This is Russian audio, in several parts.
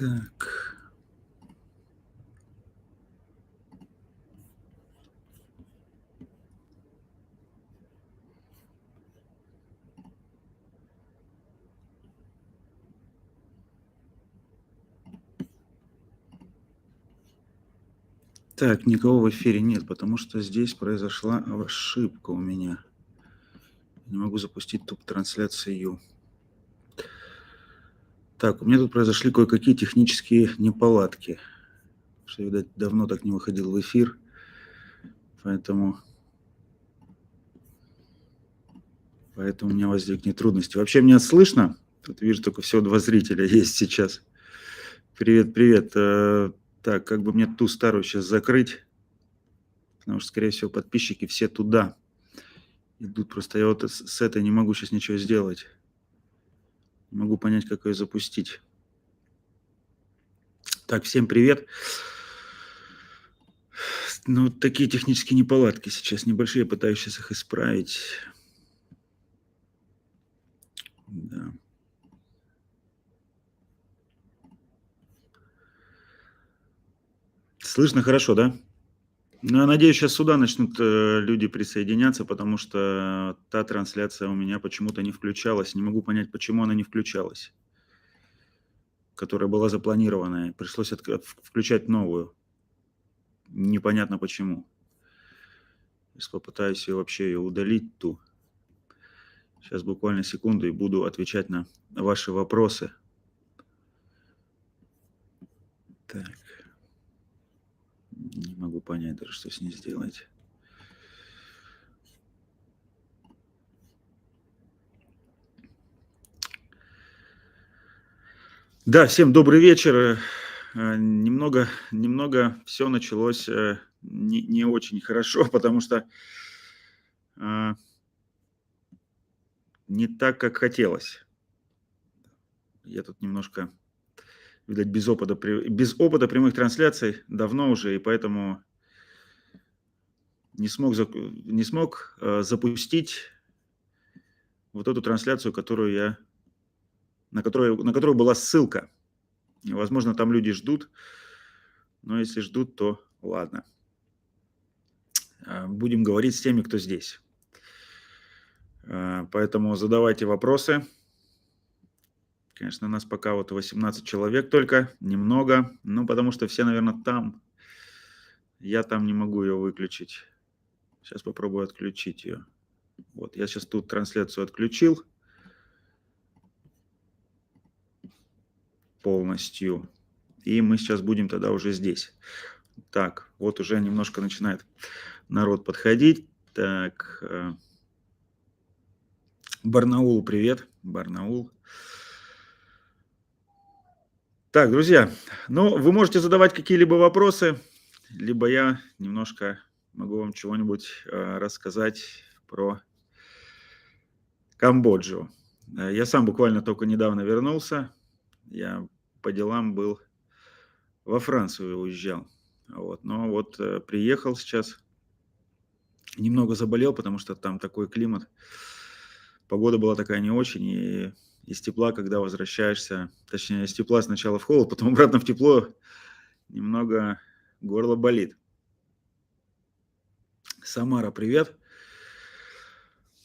Так. Так, никого в эфире нет, потому что здесь произошла ошибка у меня. Не могу запустить топ-трансляцию. Так, у меня тут произошли кое-какие технические неполадки. Что, видать, давно так не выходил в эфир. Поэтому у меня возникнет трудности. Вообще меня слышно? Тут вижу, только всего 2 зрителя есть сейчас. Привет, привет. Так, как бы мне ту старую сейчас закрыть? Потому что, скорее всего, подписчики все туда идут. Просто я вот с этой не могу сейчас ничего сделать. Не могу понять, как ее запустить. Так, всем привет. Ну, такие технические неполадки сейчас небольшие, я пытаюсь сейчас их исправить. Да. Слышно хорошо, да? Ну, я надеюсь, сейчас сюда начнут люди присоединяться, потому что та трансляция у меня почему-то не включалась. Не могу понять, почему она не включалась, которая была запланированная. Пришлось включать новую. Непонятно почему. Сейчас попытаюсь ее удалить, ту. Сейчас буквально секунду и буду отвечать на ваши вопросы. Так. Не могу понять даже, что с ней сделать. Да, всем добрый вечер. Немного все началось не очень хорошо, потому что не так, как хотелось. Я тут немножко, видать, без опыта прямых трансляций давно уже, и поэтому не смог запустить вот эту трансляцию, на которую была ссылка. Возможно, там люди ждут, но если ждут, то ладно. Будем говорить с теми, кто здесь. Поэтому задавайте вопросы. Конечно, нас пока вот 18 человек только, немного, потому что все, наверное, там. Я там не могу ее выключить. Сейчас попробую отключить ее. Вот, я сейчас тут трансляцию отключил полностью. И мы сейчас будем тогда уже здесь. Так, вот уже немножко начинает народ подходить. Так, Барнаул, привет. Барнаул. Так, друзья, вы можете задавать какие-либо вопросы, либо я немножко могу вам чего-нибудь рассказать про Камбоджу. Я сам буквально только недавно вернулся. Я по делам был во Францию уезжал. Вот. Но вот приехал сейчас. Немного заболел, потому что там такой климат. Погода была такая не очень. И из тепла, когда возвращаешься, точнее, из тепла сначала в холод, потом обратно в тепло, немного горло болит. Самара, привет.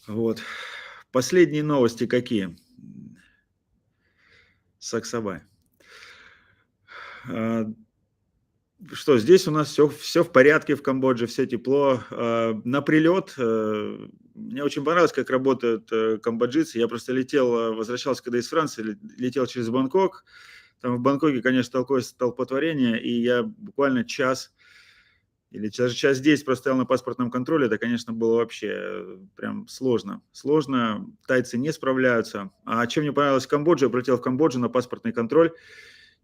Вот. Последние новости какие? Саксабай. Что, здесь у нас все в порядке в Камбодже, все тепло. На прилет мне очень понравилось, как работают камбоджийцы. Я просто возвращался когда из Франции, летел через Бангкок. Там в Бангкоке, конечно, такое столпотворение, и я буквально час или даже час 10 простоял на паспортном контроле. Это, конечно, было вообще прям сложно. Сложно, тайцы не справляются. А чем мне понравилось в Камбодже, я прилетел в Камбоджу на паспортный контроль.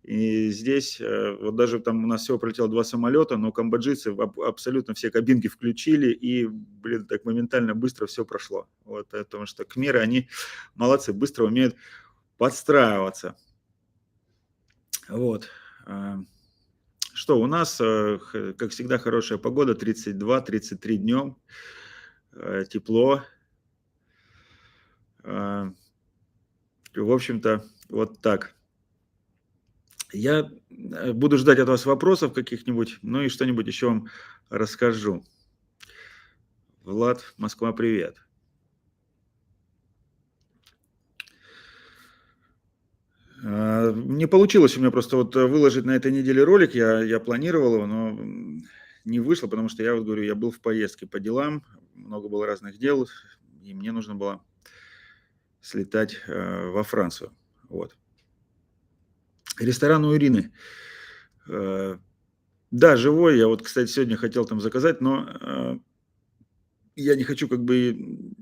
И здесь, вот даже там у нас всего пролетело 2 самолета, но камбоджийцы абсолютно все кабинки включили, и, так моментально быстро все прошло. Вот, потому что кхмеры, они молодцы, быстро умеют подстраиваться. Вот. Что, у нас, как всегда, хорошая погода, 32-33 днем, тепло. В общем-то, вот так. Я буду ждать от вас вопросов каких-нибудь, ну и что-нибудь еще вам расскажу. Влад, Москва, привет. Не получилось у меня просто вот выложить на этой неделе ролик, я планировал его, но не вышло, потому что я вот говорю, я был в поездке по делам, много было разных дел, и мне нужно было слетать во Францию. Вот. Ресторан у Ирины. Э, Да, живой. Я вот, кстати, сегодня хотел там заказать, но я не хочу как бы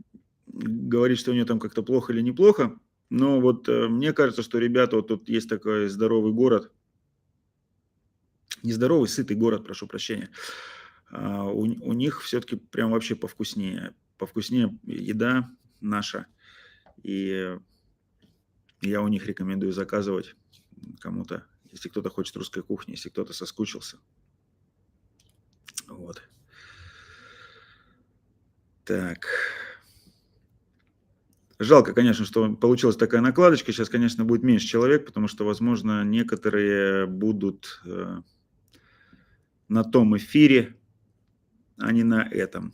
говорить, что у нее там как-то плохо или неплохо. Но вот мне кажется, что ребята, вот тут есть такой здоровый город, нездоровый, сытый город, прошу прощения. У них все-таки прям вообще повкуснее еда наша. И я у них рекомендую заказывать кому-то, если кто-то хочет русской кухни, если кто-то соскучился. Вот. Так. Жалко, конечно, что получилась такая накладочка. Сейчас, конечно, будет меньше человек, потому что, возможно, некоторые будут на том эфире, а не на этом.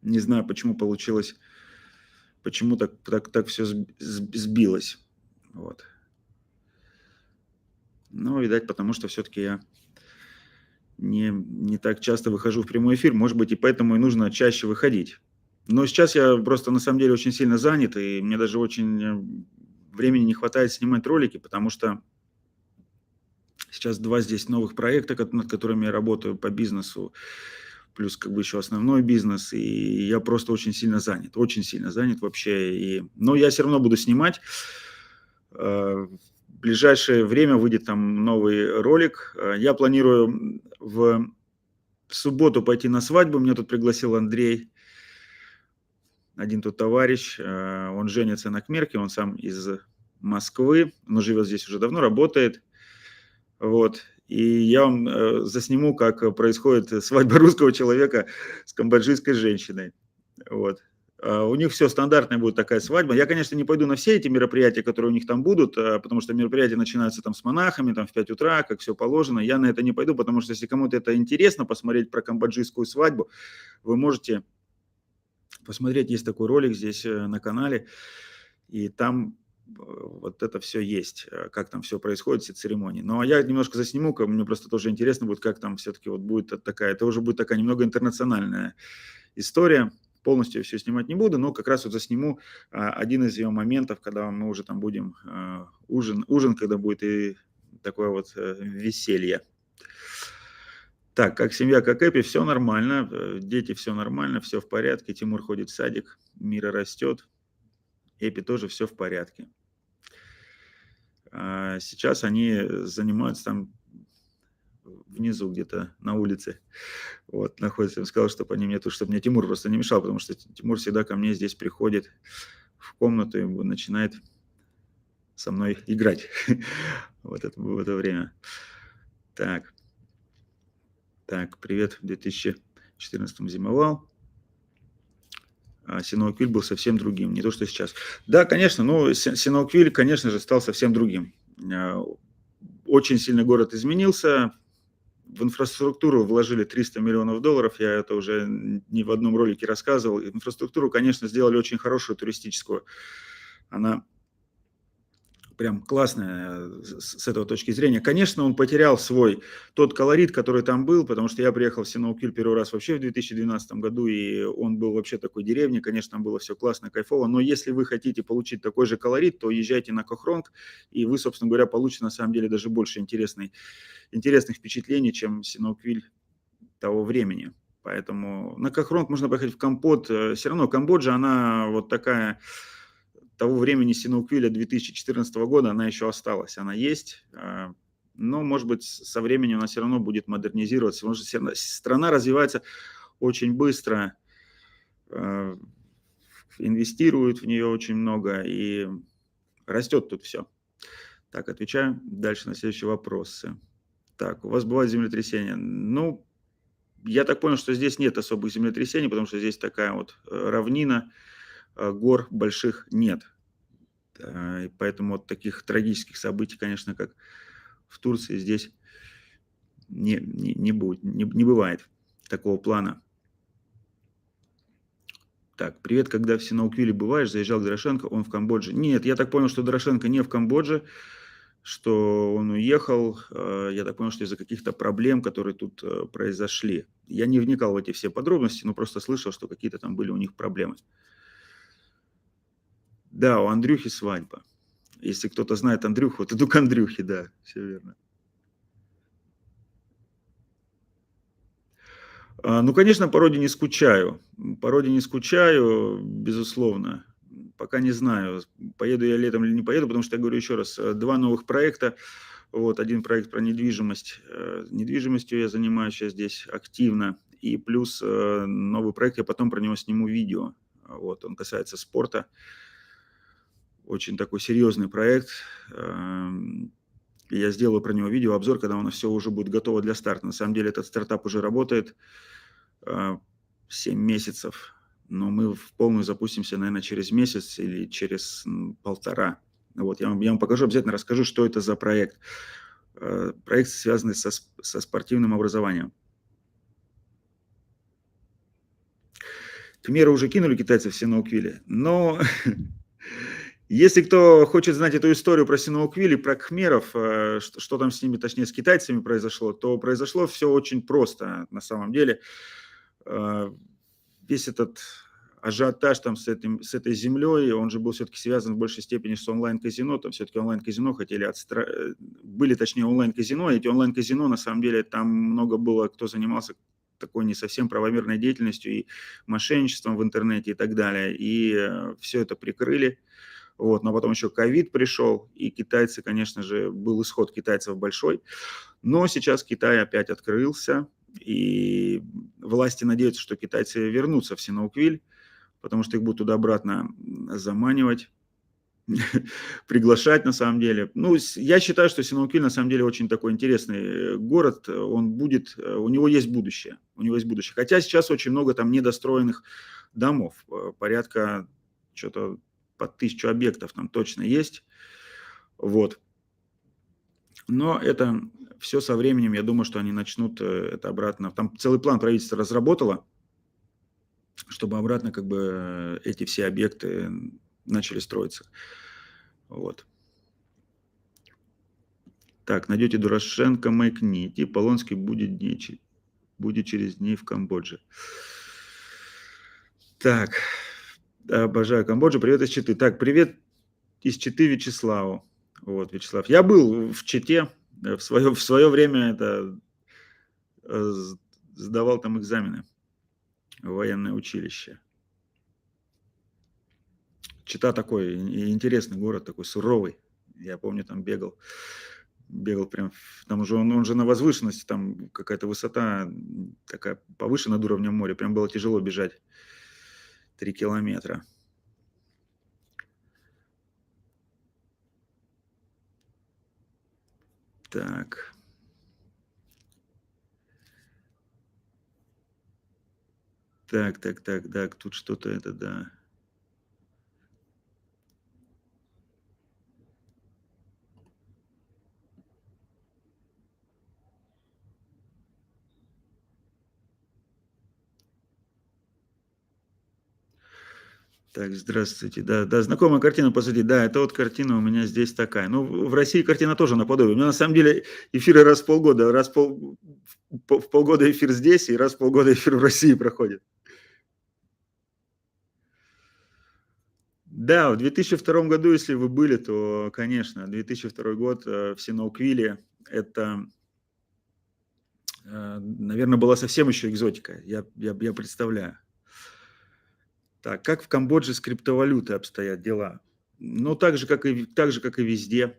Не знаю, почему получилось, почему так все сбилось. Вот. Но, видать, потому что все-таки я не так часто выхожу в прямой эфир. Может быть, и поэтому и нужно чаще выходить. Но сейчас я просто, на самом деле, очень сильно занят, и мне даже очень времени не хватает снимать ролики, потому что сейчас 2 здесь новых проекта, над которыми я работаю по бизнесу, плюс как бы еще основной бизнес, и я просто очень сильно занят вообще. Но я все равно буду снимать. В ближайшее время выйдет там новый ролик. Я планирую в субботу пойти на свадьбу. Меня тут пригласил Андрей, один тут товарищ. Он женится на кмерке, он сам из Москвы, но живет здесь уже давно, работает. Вот. И я вам засниму, как происходит свадьба русского человека с камбоджийской женщиной. Вот. У них все стандартная будет такая свадьба. Я, конечно, не пойду на все эти мероприятия, которые у них там будут, потому что мероприятия начинаются там с монахами, там в 5 утра, как все положено. Я на это не пойду, потому что если кому-то это интересно, посмотреть про камбоджийскую свадьбу, вы можете посмотреть, есть такой ролик здесь на канале, и там вот это все есть, как там все происходит, все церемонии. Ну, а я немножко засниму, мне просто тоже интересно будет, как там все-таки вот будет такая, это уже будет такая немного интернациональная история. Полностью все снимать не буду, но как раз вот засниму один из ее моментов, когда мы уже там будем, ужин, когда будет и такое вот веселье. Так, как семья, как Эпи, все нормально, дети, все нормально, все в порядке, Тимур ходит в садик, Мира растет, Эпи тоже все в порядке. Сейчас они занимаются там внизу где-то на улице, вот, находятся. Я им сказал, чтобы они мне тут, чтобы мне Тимур просто не мешал, потому что Тимур всегда ко мне здесь приходит в комнату и начинает со мной играть вот это, в это время. Так, привет, в 2014 зимовал. Синоуквиль был совсем другим, не то, что сейчас. Да, конечно, но Синоуквиль, конечно же, стал совсем другим. Очень сильно город изменился. В инфраструктуру вложили 300 миллионов долларов, я это уже не в одном ролике рассказывал. Инфраструктуру, конечно, сделали очень хорошую туристическую. Она прям классная с этого точки зрения. Конечно, он потерял тот колорит, который там был, потому что я приехал в Синоуквиль первый раз вообще в 2012 году, и он был вообще такой деревней, конечно, там было все классно, кайфово, но если вы хотите получить такой же колорит, то езжайте на Кохронг, и вы, собственно говоря, получите на самом деле даже больше интересных впечатлений, чем Синоуквиль того времени. Поэтому на Кохронг можно поехать в Кампот. Все равно Камбоджа, она вот такая того времени Синоуквиля 2014 года, она еще осталась, она есть, но, может быть, со временем она все равно будет модернизироваться, потому что страна развивается очень быстро, инвестируют в нее очень много, и растет тут все. Так, отвечаю дальше на следующие вопросы. Так, у вас бывают землетрясения? Ну, я так понял, что здесь нет особых землетрясений, потому что здесь такая вот равнина, гор больших нет. И поэтому вот таких трагических событий, конечно, как в Турции, здесь не бывает такого плана. Так, привет, когда в Синауквиле бываешь, заезжал к Дорошенко, он в Камбодже. Нет, я так понял, что Дорошенко не в Камбодже, что он уехал, я так понял, что из-за каких-то проблем, которые тут произошли. Я не вникал в эти все подробности, но просто слышал, что какие-то там были у них проблемы. Да, у Андрюхи свадьба. Если кто-то знает Андрюху, вот иду к Андрюхе, да, все верно. Ну, конечно, по родине скучаю. По родине скучаю, безусловно. Пока не знаю, поеду я летом или не поеду, потому что, я говорю еще раз, два новых проекта. Вот, один проект про недвижимость. Недвижимостью я занимаюсь сейчас здесь активно. И плюс новый проект, я потом про него сниму видео. Вот, он касается спорта. Очень такой серьезный проект. Я сделаю про него видеообзор, когда у нас все уже будет готово для старта. На самом деле этот стартап уже работает 7 месяцев, но мы в полную запустимся, наверное, через месяц или через полтора. Вот, я вам покажу, обязательно расскажу, что это за проект. Проект, связанный со спортивным образованием. Кхмеры уже кинули китайцев в Синауквиле, но если кто хочет знать эту историю про Синауквиль и про кхмеров, что там с ними, точнее, с китайцами произошло, то произошло все очень просто на самом деле. Весь этот ажиотаж там с этой землей, он же был все-таки связан в большей степени с онлайн-казино. Там все-таки онлайн-казино хотели были, точнее, онлайн-казино. Эти онлайн-казино, на самом деле, там много было, кто занимался такой не совсем правомерной деятельностью и мошенничеством в интернете и так далее. И все это прикрыли. Вот, но потом еще ковид пришел, и китайцы, конечно же, был исход китайцев большой. Но сейчас Китай опять открылся, и власти надеются, что китайцы вернутся в Синауквиль, потому что их будут туда-обратно заманивать, приглашать на самом деле. Ну, я считаю, что Синауквиль на самом деле очень такой интересный город, он будет, у него есть будущее, у него есть будущее. Хотя сейчас очень много там недостроенных домов, порядка что-то под 1000 объектов там точно есть, вот. Но это все со временем, я думаю, что они начнут это обратно. Там целый план правительство разработало, чтобы обратно как бы эти все объекты начали строиться. Вот. Так, найдете Дорошенко, маякните, Полонский будет через дни в Камбодже. Так, обожаю Камбоджу. Привет из Читы. Так, привет из Читы Вячеславу. Вот, Вячеслав. Я был в Чите в свое время, это сдавал там экзамены в военное училище. Чита такой интересный город, такой суровый. Я помню, там бегал прям, там уже он же на возвышенности, там какая-то высота такая повыше над уровнем моря, прям было тяжело бежать 3 километра. Так. Так, тут что-то это, да. Так, здравствуйте. Да, знакомая картина позади. Да, это вот картина у меня здесь такая. Ну, в России картина тоже наподобие. У меня на самом деле эфиры раз в полгода. В полгода эфир здесь, и раз в полгода эфир в России проходит. Да, в 2002 году, если вы были, то, конечно, 2002 год в Синауквиле, это, наверное, была совсем еще экзотика, я представляю. Так, как в Камбодже с криптовалютой обстоят дела? Ну, так же, как и везде.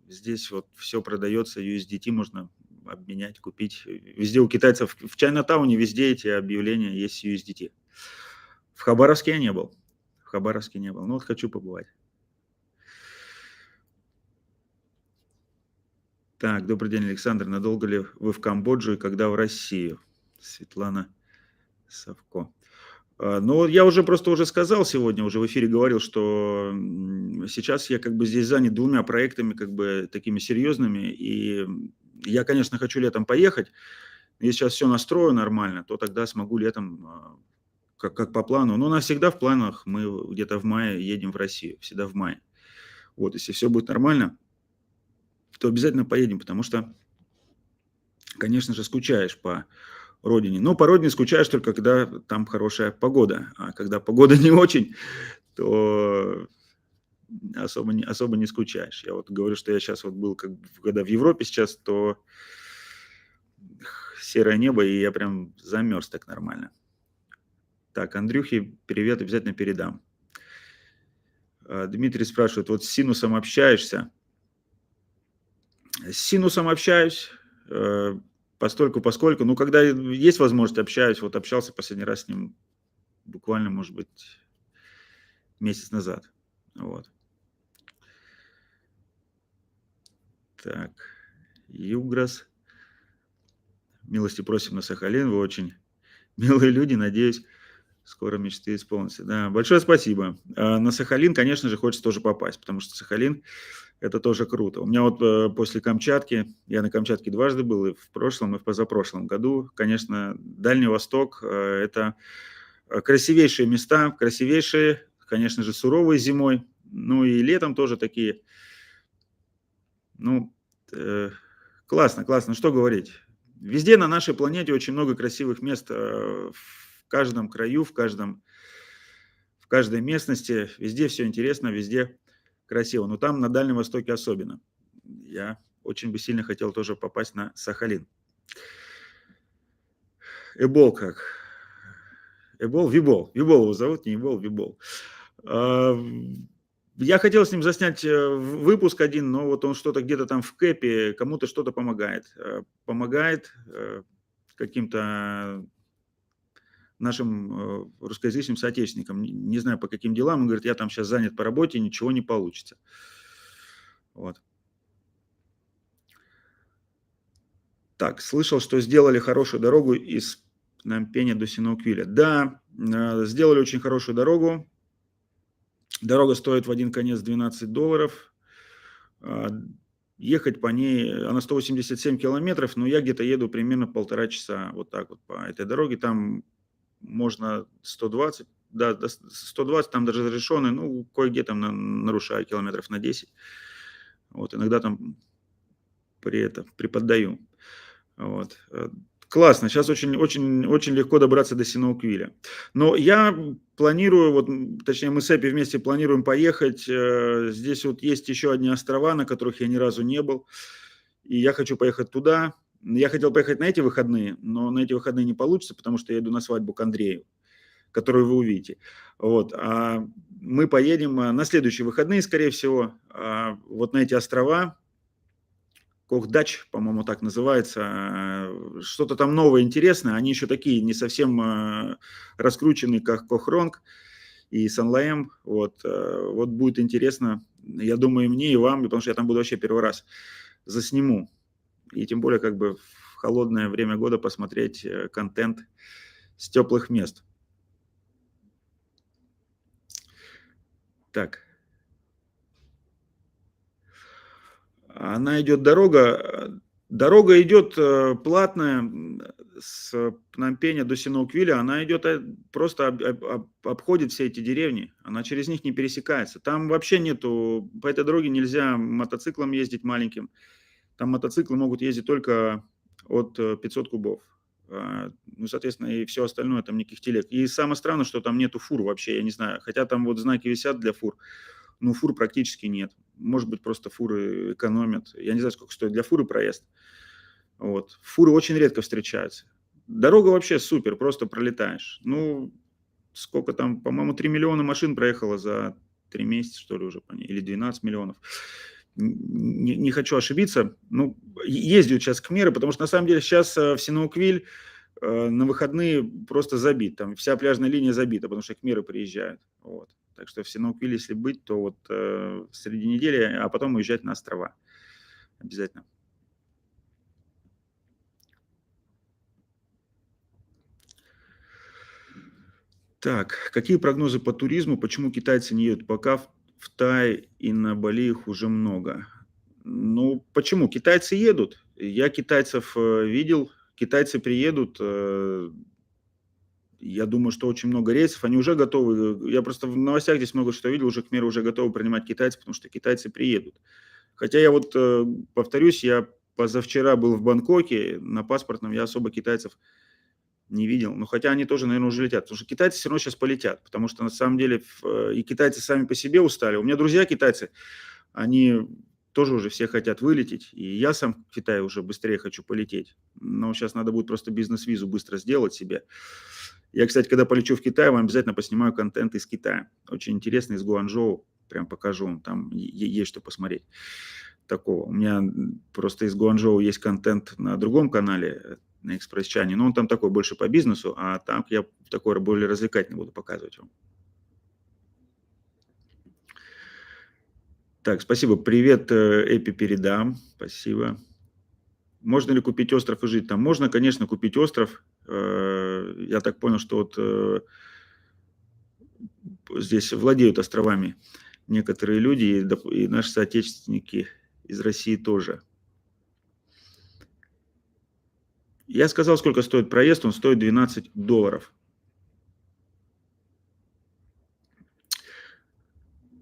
Здесь вот все продается, USDT можно обменять, купить. Везде у китайцев, в Чайнатауне везде эти объявления есть USDT. В Хабаровске я не был. В Хабаровске не был. Ну, вот хочу побывать. Так, добрый день, Александр. Надолго ли вы в Камбоджу и когда в Россию? Светлана Савко. Но я уже просто уже сказал сегодня, уже в эфире говорил, что сейчас я как бы здесь занят двумя проектами, как бы такими серьезными, и я, конечно, хочу летом поехать. Если сейчас все настрою нормально, то тогда смогу летом, как по плану. Но у нас всегда в планах, мы где-то в мае едем в Россию, всегда в мае. Вот, если все будет нормально, то обязательно поедем, потому что, конечно же, скучаешь по родине. Но по родине скучаешь только, когда там хорошая погода. А когда погода не очень, то особо не скучаешь. Я вот говорю, что я сейчас вот был, когда в Европе сейчас, то серое небо, и я прям замерз так нормально. Так, Андрюхе привет обязательно передам. Дмитрий спрашивает, вот с синусом общаешься? С синусом общаюсь, поскольку, ну, когда есть возможность, общаюсь. Вот общался последний раз с ним буквально, может быть, месяц назад. Вот. Так, Юграс. Милости просим на Сахалин. Вы очень милые люди. Надеюсь, скоро мечты исполнятся. Да, большое спасибо. На Сахалин, конечно же, хочется тоже попасть, потому что Сахалин – это тоже круто. У меня вот после Камчатки, я на Камчатке дважды был, и в прошлом, и в позапрошлом году, конечно, Дальний Восток это красивейшие места, красивейшие, конечно же, суровые зимой, ну и летом тоже такие, ну, э, классно, классно, что говорить. Везде на нашей планете очень много красивых мест, в каждом краю, в каждой местности, везде все интересно, везде красиво. Но там, на Дальнем Востоке особенно. Я очень бы сильно хотел тоже попасть на Сахалин. Эбол как? Эбол? Вибол его зовут, не Эбол, Вибол. А, Я хотел с ним заснять выпуск один, но вот он что-то где-то там в кэпе, кому-то что-то помогает. Помогает каким-то нашим русскоязычным соотечественникам. Не знаю, по каким делам. Он говорит, я там сейчас занят по работе, ничего не получится. Вот. Так, слышал, что сделали хорошую дорогу из Пномпеня до Синауквиля. Да, сделали очень хорошую дорогу. Дорога стоит в один конец $12. А, Ехать по ней, она 187 километров, но я где-то еду примерно 1,5 часа вот так вот по этой дороге. Там можно 120, да, 120, там даже разрешенные, ну, кое-где там нарушаю километров на 10. Вот, иногда там приподдаю. Вот. Классно, сейчас очень легко добраться до Синауквиля. Но я планирую, вот, точнее, мы с Эпи вместе планируем поехать. Здесь вот есть еще одни острова, на которых я ни разу не был. И я хочу поехать туда. Я хотел поехать на эти выходные, но на эти выходные не получится, потому что я иду на свадьбу к Андрею, которую вы увидите. Вот. А мы поедем на следующие выходные, скорее всего, вот на эти острова. Кохдач, по-моему, так называется. Что-то там новое, интересное. Они еще такие не совсем раскрученные, как Кохронг и Санлаэм. Вот, вот будет интересно, я думаю, и мне, и вам, потому что я там буду вообще первый раз засниму. И тем более как бы в холодное время года посмотреть контент с теплых мест. Так. Она идет дорога идет платная с Пномпеня до Синауквиля, она идет просто обходит все эти деревни, она через них не пересекается. Там вообще нету, по этой дороге нельзя мотоциклом ездить маленьким, там мотоциклы могут ездить только от 500 кубов. Ну, соответственно, и все остальное, там никаких телег. И самое странное, что там нету фур вообще, я не знаю. Хотя там вот знаки висят для фур, но фур практически нет. Может быть, просто фуры экономят. Я не знаю, сколько стоит для фуры проезд. Вот. Фуры очень редко встречаются. Дорога вообще супер, просто пролетаешь. Ну, сколько там, по-моему, 3 миллиона машин проехало за 3 месяца, что ли, уже по ней, или 12 миллионов. Не хочу ошибиться. Ну, ездят сейчас к Кхмеры, потому что на самом деле сейчас в Синауквиль на выходные просто забит. Там вся пляжная линия забита, потому что Кхмеры приезжают. Вот. Так что в Синауквиле, если быть, то вот среди недели, а потом уезжать на острова. Обязательно. Так, какие прогнозы по туризму? Почему китайцы не едут? Пока в Тай и на Бали их уже много. Ну, почему? Китайцы едут. Я китайцев видел. Китайцы приедут. Я думаю, что очень много рейсов. Они уже готовы. Я просто в новостях здесь много что видел. Уже, к примеру, уже готовы принимать китайцев, потому что китайцы приедут. Хотя я вот повторюсь, я позавчера был в Бангкоке. На паспортном я особо китайцев не видел. Но хотя они тоже, наверное, уже летят. Потому что китайцы все равно сейчас полетят. Потому что на самом деле и китайцы сами по себе устали. У меня друзья китайцы, они тоже уже все хотят вылететь. И я сам в Китай уже быстрее хочу полететь. Но сейчас надо будет просто бизнес-визу быстро сделать себе. Я, кстати, когда полечу в Китай, вам обязательно поснимаю контент из Китая. Очень интересный, из Гуанчжоу. Прям покажу вам. Там есть что посмотреть такого. У меня просто из Гуанчжоу есть контент на другом канале, на Экспресс-чане, но он там такой больше по бизнесу, а там я такой более развлекательный буду показывать вам. Так, спасибо. Привет, Эпи передам. Спасибо. Можно ли купить остров и жить там? Можно, конечно, купить остров. Я так понял, что вот здесь владеют островами некоторые люди, и наши соотечественники из России тоже. Я сказал, сколько стоит проезд, он стоит $12.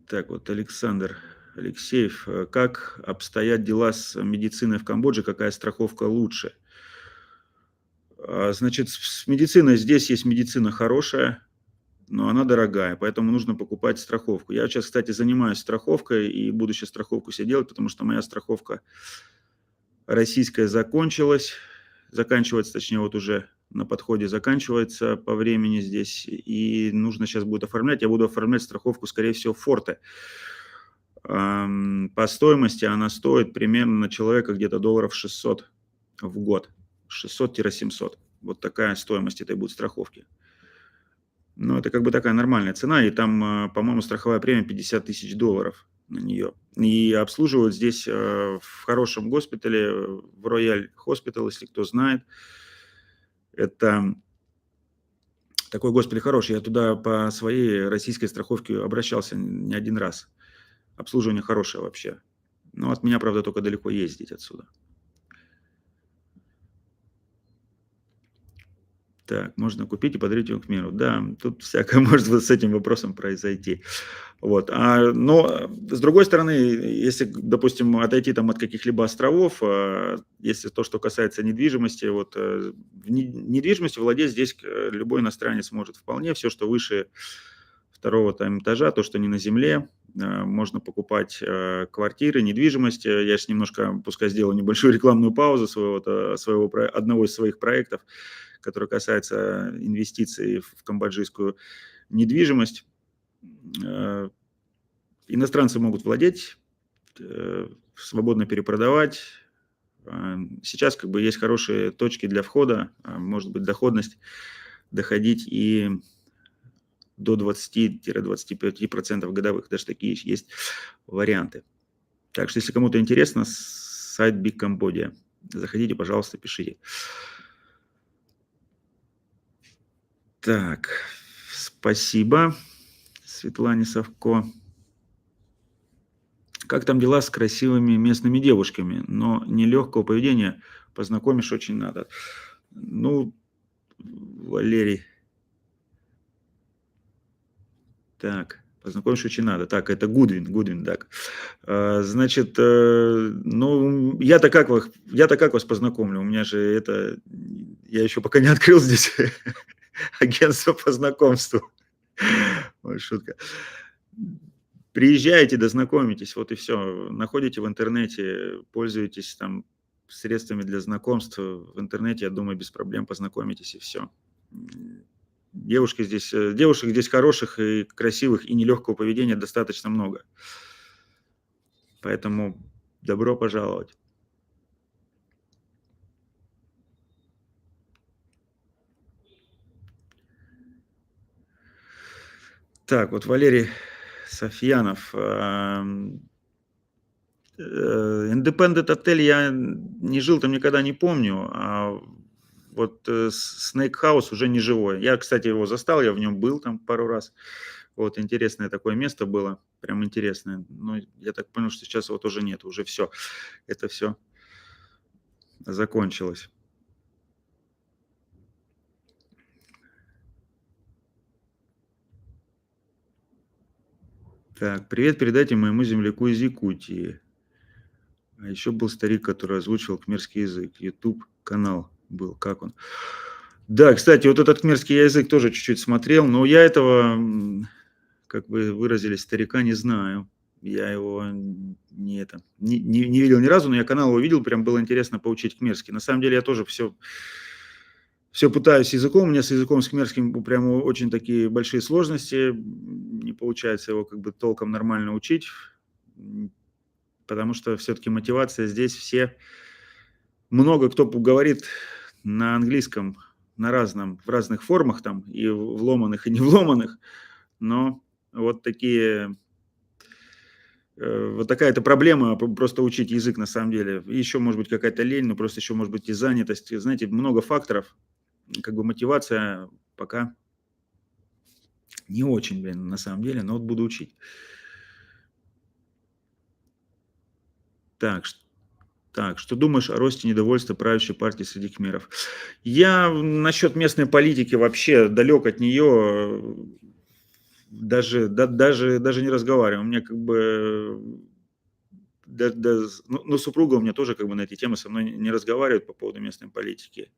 Так, вот Александр Алексеев. Как обстоят дела с медициной в Камбодже? Какая страховка лучше? Значит, с медициной здесь есть медицина хорошая, но она дорогая, поэтому нужно покупать страховку. Я сейчас, кстати, занимаюсь страховкой и буду сейчас страховку себе делать, потому что моя страховка российская закончилась. Заканчивается, точнее, вот уже на подходе заканчивается по времени здесь. И нужно сейчас будет оформлять. Я буду оформлять страховку, скорее всего, Форте. По стоимости она стоит примерно на человека где-то долларов 600 в год. 600-700. Вот такая стоимость этой будет страховки. Ну, это как бы такая нормальная цена. И там, по-моему, страховая премия $50 тысяч на нее. И обслуживают здесь в хорошем госпитале, в Royal Hospital, если кто знает. Это такой госпиталь хороший. Я туда по своей российской страховке обращался не один раз. Обслуживание хорошее вообще. Но от меня, правда, только далеко ездить отсюда. Так, можно купить и подарить его к миру. Да, тут всякое может с этим вопросом произойти. Вот. Но, с другой стороны, если, допустим, отойти там от каких-либо островов, если то, что касается недвижимости, вот недвижимостью владеть здесь любой иностранец может вполне. Все, что выше второго там этажа, то, что не на земле, можно покупать квартиры, недвижимость. Я сейчас немножко, пускай сделаю небольшую рекламную паузу одного из своих проектов, который касается инвестиций в камбоджийскую недвижимость. Иностранцы могут владеть, свободно перепродавать. Сейчас как бы есть хорошие точки для входа, может быть доходность доходить и до 20-25% годовых. Даже такие есть варианты. Так что, если кому-то интересно, сайт Big Cambodia. Заходите, пожалуйста, пишите. Так, спасибо Светлане Совко. Как там дела с красивыми местными девушками? Но нелегкого поведения, познакомишь очень надо. Ну, Валерий. Так, познакомишь очень надо. Так, это Гудвин, так. Значит, ну, я-то как вас познакомлю? У меня же это, я еще пока не открыл здесь агентство по знакомству. Ой, шутка. Приезжаете, дознакомитесь, вот и все. Находите в интернете, пользуетесь там средствами для знакомств в интернете, я думаю, без проблем познакомитесь, и все. Девушек здесь хороших и красивых, и нелегкого поведения достаточно много. Поэтому добро пожаловать. Так, вот Валерий Софьянов. Independent отель я не жил там никогда, не помню. А Вот Snake House уже не живой. Я, кстати, его застал, я в нем был там пару раз. Вот интересное такое место было, прям интересное. Но я так понял, что сейчас его тоже нет, уже все. Это все закончилось. Так, привет передайте моему земляку из Якутии. А еще был старик, который озвучивал кмерский язык. YouTube канал был. Как он? Да, кстати, вот этот кмерский язык тоже чуть-чуть смотрел, но я этого, как вы выразились, старика не знаю. Я его не видел ни разу, но я канал его видел, прям было интересно поучить кмерский. На самом деле я тоже все пытаюсь языком, у меня с языком с кмерским прямо очень такие большие сложности, не получается его как бы толком нормально учить, потому что все-таки мотивация здесь много кто говорит на английском, в разных формах там, и вломанных, и не вломанных, но вот вот такая-то проблема просто учить язык на самом деле. Еще может быть какая-то лень, но просто еще может быть и занятость. Знаете, много факторов, как бы мотивация пока не очень, на самом деле, но вот буду учить. Так, что думаешь о росте недовольства правящей партии среди кмеров? Я насчет местной политики вообще далек от нее, даже не разговариваю. У меня как бы супруга у меня тоже как бы на эти темы со мной не разговаривает по поводу местной политики.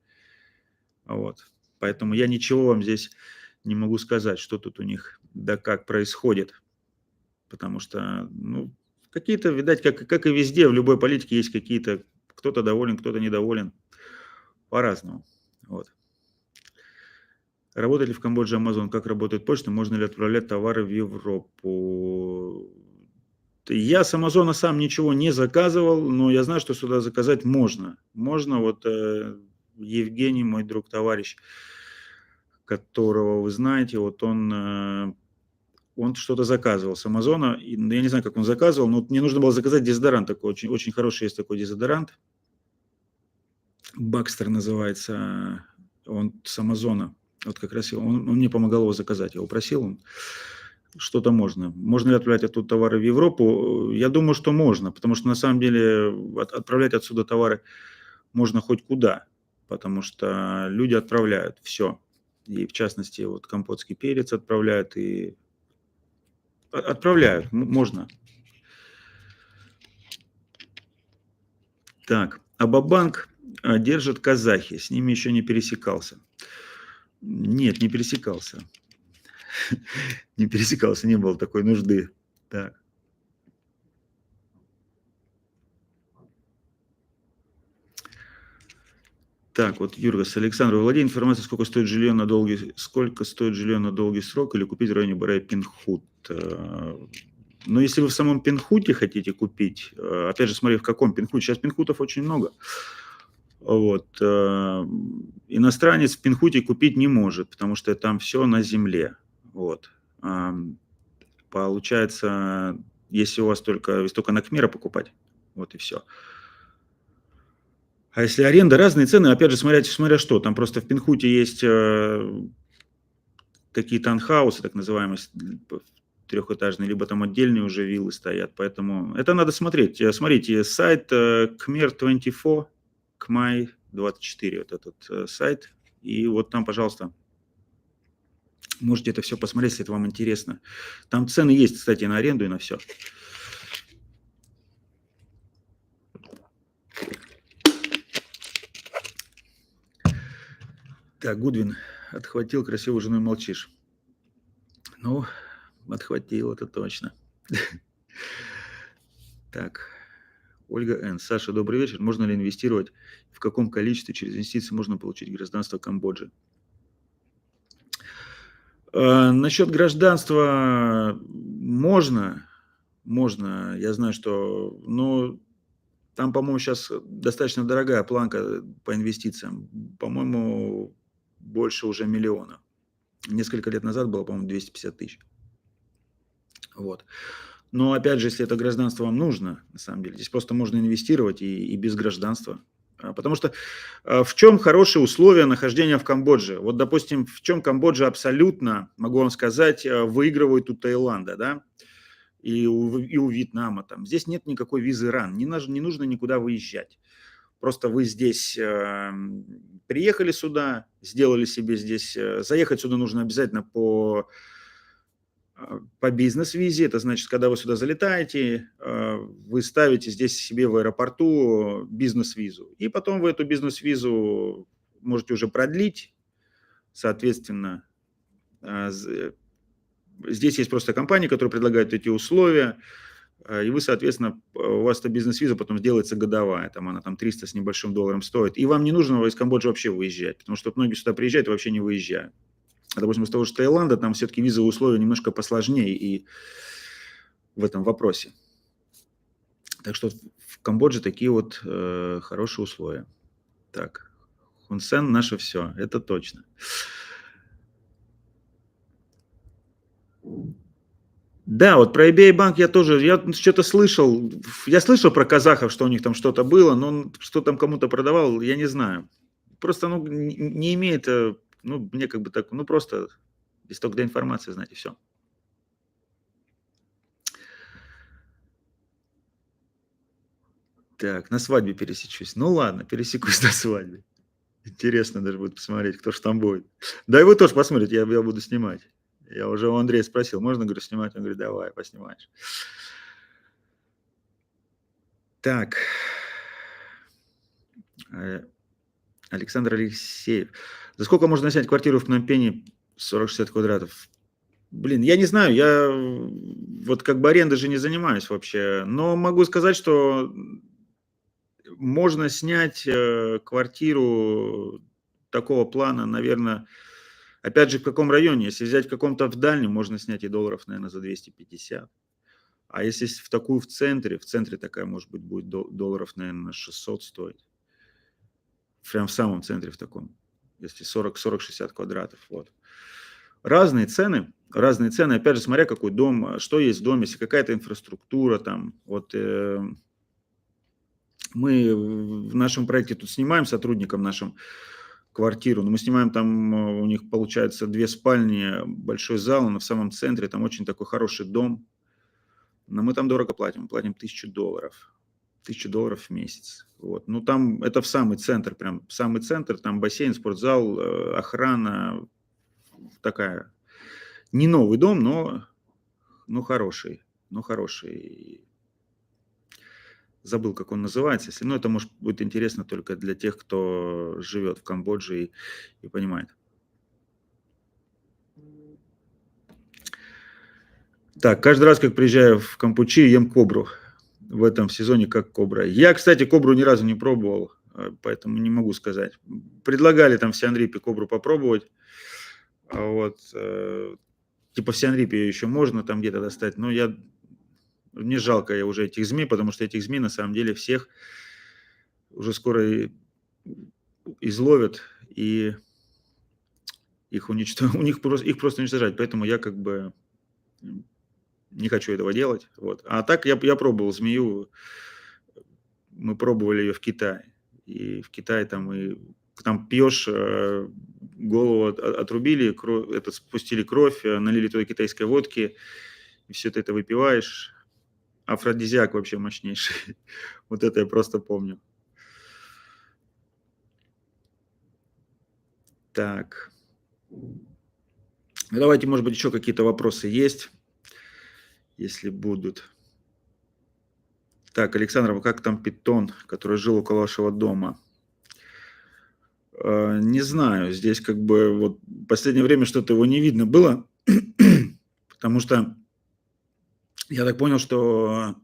Вот. Поэтому я ничего вам здесь не могу сказать, что тут у них, да как происходит. Потому что, какие-то, видать, как и везде, в любой политике есть какие-то, кто-то доволен, кто-то недоволен, по-разному. Вот. Работает ли в Камбодже Amazon? Как работает почта? Можно ли отправлять товары в Европу? Я с Амазона сам ничего не заказывал, но я знаю, что сюда заказать можно. Можно, вот Евгений, мой друг, товарищ, которого вы знаете, вот он что-то заказывал с Амазона. Я не знаю, как он заказывал, но мне нужно было заказать дезодорант такой, очень, очень хороший есть такой дезодорант. Бакстер называется, он с Амазона. Вот как раз он мне помогал его заказать. Я его просил, что-то можно. Можно ли отправлять оттуда товары в Европу? Я думаю, что можно, потому что на самом деле отправлять отсюда товары можно хоть куда, потому что люди отправляют все. И в частности, вот кампотский перец отправляют, и отправляют, можно. Так, Абабанк держат казахи, с ними еще не пересекался. Нет, не пересекался. Не пересекался, не было такой нужды. Так. Так, вот Юргас, Александр, владеет информацией, сколько стоит жилье на долгий срок или купить в районе Барай Пинхут. Но если вы в самом Пинхуте хотите купить, опять же, смотри, в каком Пинхуте, сейчас Пинхутов очень много, вот, иностранец в Пинхуте купить не может, потому что там все на земле, вот. Получается, если у вас только на Кмера покупать, вот и все. А если аренда, разные цены, опять же, смотря что, там просто в Пинхуте есть такие таунхаусы, так называемые, трехэтажные, либо там отдельные уже виллы стоят, поэтому это надо смотреть. Смотрите, сайт Kmer24, Kmai24, вот этот сайт, и вот там, пожалуйста, можете это все посмотреть, если это вам интересно. Там цены есть, кстати, на аренду и на все. Так, Гудвин, отхватил красивую жену и молчишь. Ну, отхватил, это точно. Так, Ольга Н. Саша, добрый вечер. Можно ли инвестировать? В каком количестве через инвестиции можно получить гражданство Камбоджи? Насчет гражданства можно. Я знаю, что... Но там, по-моему, сейчас достаточно дорогая планка по инвестициям. По-моему, больше уже 1 миллиона. Несколько лет назад было, по-моему, 250 тысяч. Вот. Но, опять же, если это гражданство вам нужно, на самом деле, здесь просто можно инвестировать и без гражданства. Потому что в чем хорошие условия нахождения в Камбодже? Вот, допустим, в чем Камбоджа абсолютно, могу вам сказать, выигрывает у Таиланда, да, и у Вьетнама. Там. Здесь нет никакой визы РАН, не нужно никуда выезжать. Просто вы здесь приехали сюда, сделали себе здесь... заехать сюда нужно обязательно по бизнес-визе. Это значит, когда вы сюда залетаете, вы ставите здесь себе в аэропорту бизнес-визу. И потом вы эту бизнес-визу можете уже продлить. Соответственно, здесь есть просто компании, которые предлагают эти условия. И вы, соответственно, у вас эта бизнес-виза потом сделается годовая, там она там 300 с небольшим долларом стоит. И вам не нужно из Камбоджи вообще выезжать, потому что многие сюда приезжают и вообще не выезжают. А, допустим, из того же Таиланда, там все-таки визовые условия немножко посложнее и в этом вопросе. Так что в Камбодже такие вот хорошие условия. Так, Хун Сен наше все, это точно. Да, вот про eBay банк я что-то слышал. Я слышал про казахов, что у них там что-то было, но что там кому-то продавал, я не знаю. Просто, ну, не имеет, ну, мне как бы так, ну, просто здесь только для информации, знаете, все. Так, на свадьбе пересечусь. Ну ладно, пересекусь на свадьбе. Интересно даже будет посмотреть, кто же там будет. Да и вы тоже посмотрите, я буду снимать. Я уже у Андрея спросил, можно, говорю, снимать? Он говорит, давай, поснимаешь. Так. Александр Алексеев. За сколько можно снять квартиру в Пномпене 40-60 квадратов? Блин, я не знаю, я вот как бы арендой же не занимаюсь вообще, но могу сказать, что можно снять квартиру такого плана, наверное, опять же, в каком районе? Если взять в каком-то в дальнем, можно снять и долларов, наверное, за 250. А если в такую в центре такая, может быть, будет долларов, наверное, 600 стоить. Прям в самом центре в таком, если 40-60 квадратов. Вот. Разные цены, опять же, смотря какой дом, что есть в доме, если какая-то инфраструктура там. Вот мы в нашем проекте тут снимаем сотрудникам нашим квартиру, но мы снимаем там, у них получается 2 спальни, большой зал, но в самом центре, там очень такой хороший дом, но мы там дорого платим, мы платим $1000. $1000 в месяц. Вот. Ну, там это в самый центр, прям в самый центр, там бассейн, спортзал, охрана, такая, не новый дом, но хороший, Забыл, как он называется, если, ну, это может быть интересно только для тех, кто живет в Камбодже и понимает. Так, каждый раз, как приезжаю в Кампучи, ем кобру. В этом сезоне как кобра. Я, кстати, кобру ни разу не пробовал, поэтому не могу сказать. Предлагали там в Сианрипе кобру попробовать. Вот. Типа в Сианрипе ее еще можно там где-то достать, но мне жалко я уже этих змей, потому что этих змей на самом деле всех уже скоро изловят и их их просто уничтожать. Поэтому я как бы не хочу этого делать. Вот. А так я пробовал змею, мы пробовали ее в Китае. И в Китае там пьешь, голову отрубили, спустили кровь, налили туда китайской водки, и все ты это выпиваешь. Афродизиак вообще мощнейший. Вот это я просто помню. Так. Ну, давайте, может быть, еще какие-то вопросы есть, если будут. Так, Александр, как там питон, который жил около вашего дома? Не знаю, здесь как бы вот в последнее время что-то его не видно было, потому что я так понял, что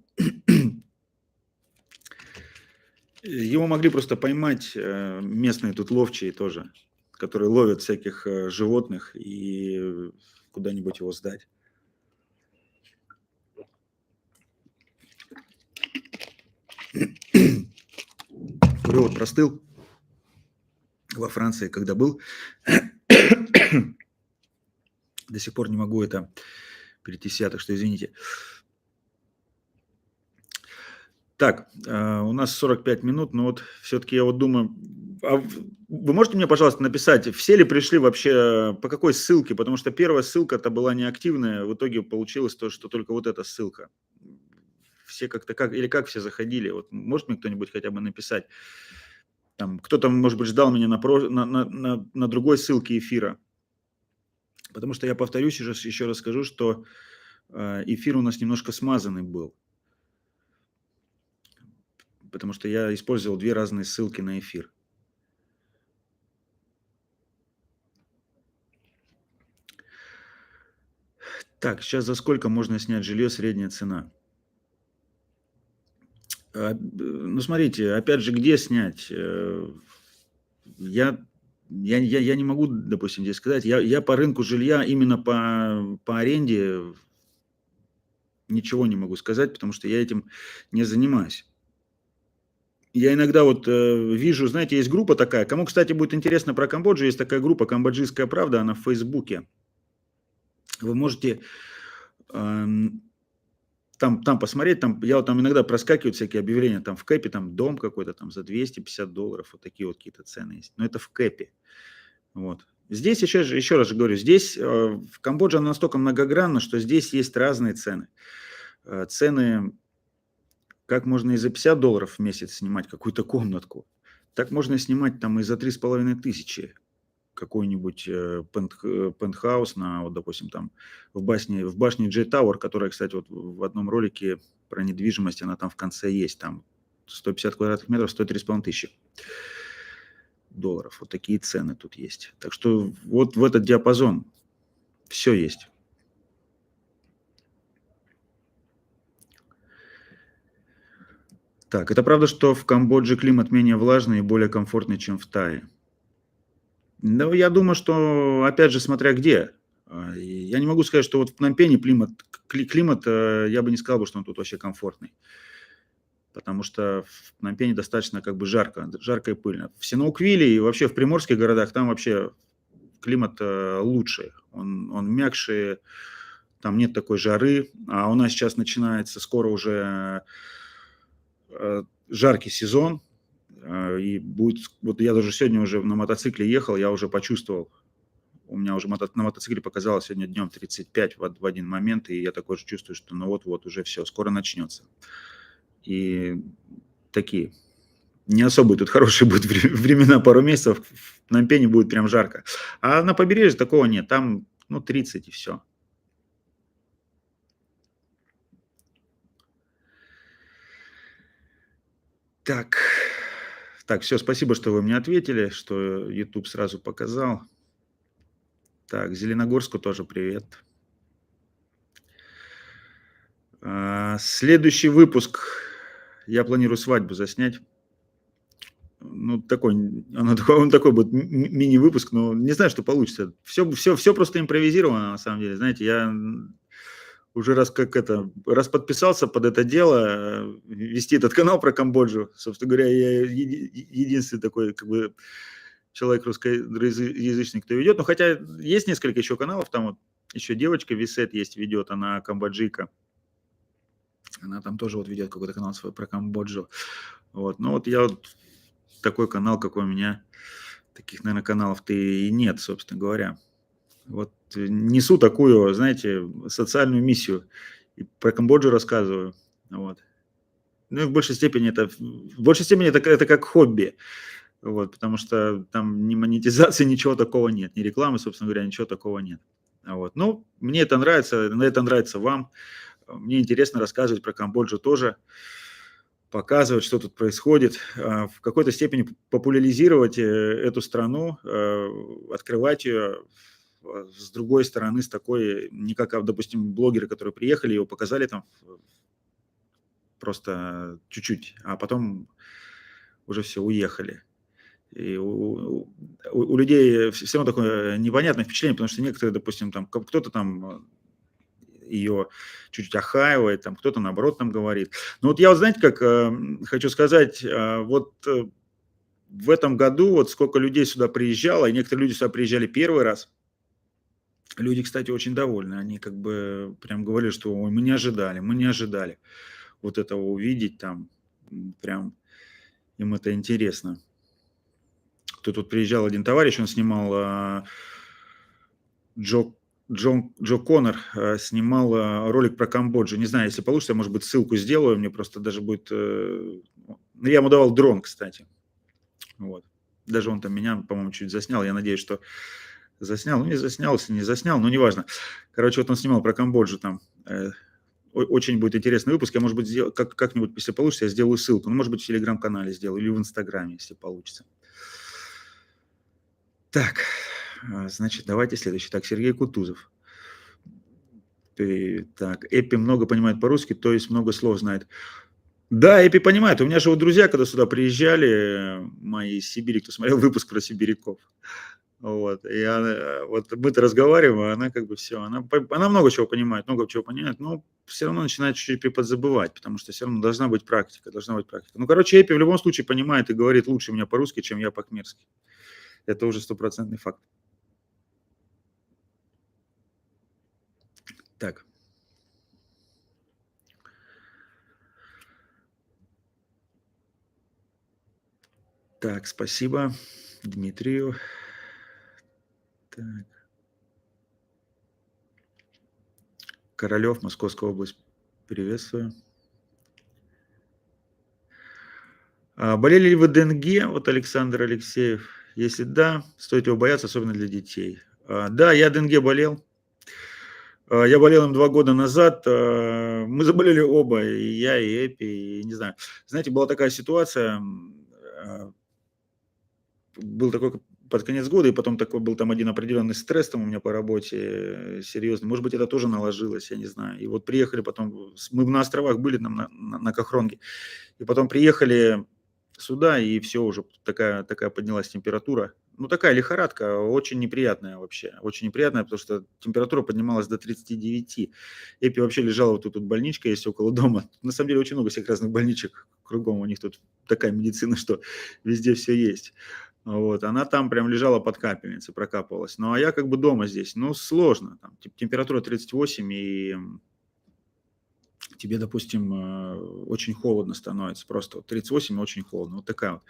его могли просто поймать местные тут ловчие тоже, которые ловят всяких животных и куда-нибудь его сдать. Говорю, вот простыл во Франции, когда был, до сих пор не могу это перейти в себя, так что извините. Так, у нас 45 минут, но вот все-таки я вот думаю, вы можете мне, пожалуйста, написать, все ли пришли вообще, по какой ссылке, потому что первая ссылка-то была неактивная, в итоге получилось то, что только вот эта ссылка. Все как-то, или как все заходили, вот может мне кто-нибудь хотя бы написать, там, кто-то, может быть, ждал меня на другой ссылке эфира, потому что я повторюсь, еще раз скажу, что эфир у нас немножко смазанный был. Потому что я использовал две разные ссылки на эфир. Так, сейчас за сколько можно снять жилье, средняя цена? Ну, смотрите, опять же, где снять? Я не могу, допустим, здесь сказать. Я по рынку жилья, именно по аренде, ничего не могу сказать, потому что я этим не занимаюсь. Я иногда вот вижу, знаете, есть группа такая. Кому, кстати, будет интересно про Камбоджу, есть такая группа «Камбоджийская правда», она в Фейсбуке. Вы можете там посмотреть, там, я вот там иногда проскакивают всякие объявления, там в Кэпе там дом какой-то там за $250, вот такие вот какие-то цены есть. Но это в Кэпе. Вот. Здесь еще раз же говорю, здесь в Камбодже она настолько многогранна, что здесь есть разные цены. Цены, как можно и за $50 в месяц снимать какую-то комнатку, так можно снимать там и за 3500 какой-нибудь пентхаус на, вот, допустим, там в башне J Tower, которая, кстати, вот в одном ролике про недвижимость, она там в конце есть, там 150 квадратных метров стоит 3500 долларов. Вот такие цены тут есть. Так что вот в этот диапазон все есть. Так, это правда, что в Камбодже климат менее влажный и более комфортный, чем в Тае? Ну, я думаю, что, опять же, смотря где. Я не могу сказать, что вот в Пномпене климат, я бы не сказал, что он тут вообще комфортный. Потому что в Пномпене достаточно как бы жарко и пыльно. В Синоуквиле и вообще в приморских городах там вообще климат лучше. Он мягче, там нет такой жары. А у нас сейчас начинается скоро уже жаркий сезон. И будет, вот я даже сегодня уже на мотоцикле ехал, я уже почувствовал, у меня уже на мотоцикле показалось сегодня днем 35 в один момент, и я такой же чувствую, что ну вот уже все, скоро начнется. И такие не особо тут хорошие будут времена, пару месяцев, в Пномпене будет прям жарко. А на побережье такого нет, там 30 и все. Так, все, спасибо, что вы мне ответили, что YouTube сразу показал. Так, Зеленогорску тоже привет. Следующий выпуск. Я планирую свадьбу заснять. Ну, он такой будет мини-выпуск, но не знаю, что получится. Все просто импровизировано, на самом деле. Знаете, я уже раз подписался под это дело, вести этот канал про Камбоджу. Собственно говоря, я единственный такой, как бы, человек русскоязычный, кто ведет. Но хотя есть несколько еще каналов, там вот еще девочка Висет есть, ведет, она камбоджийка. Она там тоже вот ведет какой-то канал свой про Камбоджу. Вот. Ну вот я вот такой канал, какой у меня, таких, наверное, каналов-то и нет, собственно говоря. Вот несу такую, знаете, социальную миссию. И про Камбоджу рассказываю. Вот. Ну и в большей степени это как хобби. Вот, потому что там ни монетизации, ничего такого нет. Ни рекламы, собственно говоря, ничего такого нет. Вот. Ну, мне это нравится вам. Мне интересно рассказывать про Камбоджу тоже, показывать, что тут происходит, в какой-то степени популяризировать эту страну, открывать ее с другой стороны, с такой, не как, допустим, блогеры, которые приехали, его показали там просто чуть-чуть, а потом уже все, уехали. И у людей все равно такое непонятное впечатление, потому что некоторые, допустим, там кто-то там ее чуть-чуть охаивает, там кто-то наоборот там говорит. Но вот я вот, знаете, как хочу сказать, вот в этом году вот сколько людей сюда приезжало, и некоторые люди сюда приезжали первый раз. Люди, кстати, очень довольны. Они как бы прям говорили, что ой, мы не ожидали вот этого увидеть там. Прям им это интересно. Тут приезжал один товарищ, он снимал Джо, Джо Коннор снимал ролик про Камбоджу. Не знаю, если получится, я, может быть, ссылку сделаю, мне просто даже будет... Ну, я ему давал дрон, кстати. Вот. Даже он там меня, по-моему, чуть заснял. Я надеюсь, что заснял. Ну, не заснял, если не заснял, но неважно. Короче, вот он снимал про Камбоджу там. Очень будет интересный выпуск. Я, может быть, как-нибудь, если получится, я сделаю ссылку. Ну, может быть, в Телеграм-канале сделаю или в Инстаграме, если получится. Так, значит, давайте следующий. Так, Сергей Кутузов. Так, Эпи много понимает по-русски, то есть много слов знает. Да, Эпи понимает. У меня же вот друзья, когда сюда приезжали, мои из Сибири, кто смотрел выпуск про сибиряков. Вот, и она, вот мы-то разговариваем, а она как бы все, она много чего понимает, но все равно начинает чуть-чуть приподзабывать, потому что все равно должна быть практика. Ну, короче, Эпи в любом случае понимает и говорит лучше меня по-русски, чем я по-кхмерски. Это уже стопроцентный факт. Так. Так, спасибо Дмитрию. Так. Королев, Московская область. Приветствую. Болели ли вы ДНГ? Вот Александр Алексеев. Если да, стоит его бояться, особенно для детей. Да, я ДНГ болел. Я болел им 2 года назад. Мы заболели оба, и я, и Эпи, и не знаю. Знаете, была такая ситуация. Был такой под конец года, и потом такой был там один определенный стресс там у меня по работе серьезный. Может быть, это тоже наложилось, я не знаю. И вот приехали потом, мы на островах были там на Кохронге, и потом приехали сюда, и все уже такая поднялась температура. Ну, такая лихорадка, очень неприятная вообще. Очень неприятная, потому что температура поднималась до 39. Эпи вообще лежала вот тут больничка есть около дома. На самом деле очень много всех разных больничек кругом. У них тут такая медицина, что везде все есть. Вот, она там прям лежала под капельницей, прокапывалась. Ну, а я как бы дома здесь. Ну, сложно. Там, температура 38, и тебе, допустим, очень холодно становится. Просто вот 38 очень холодно. Вот такая вот.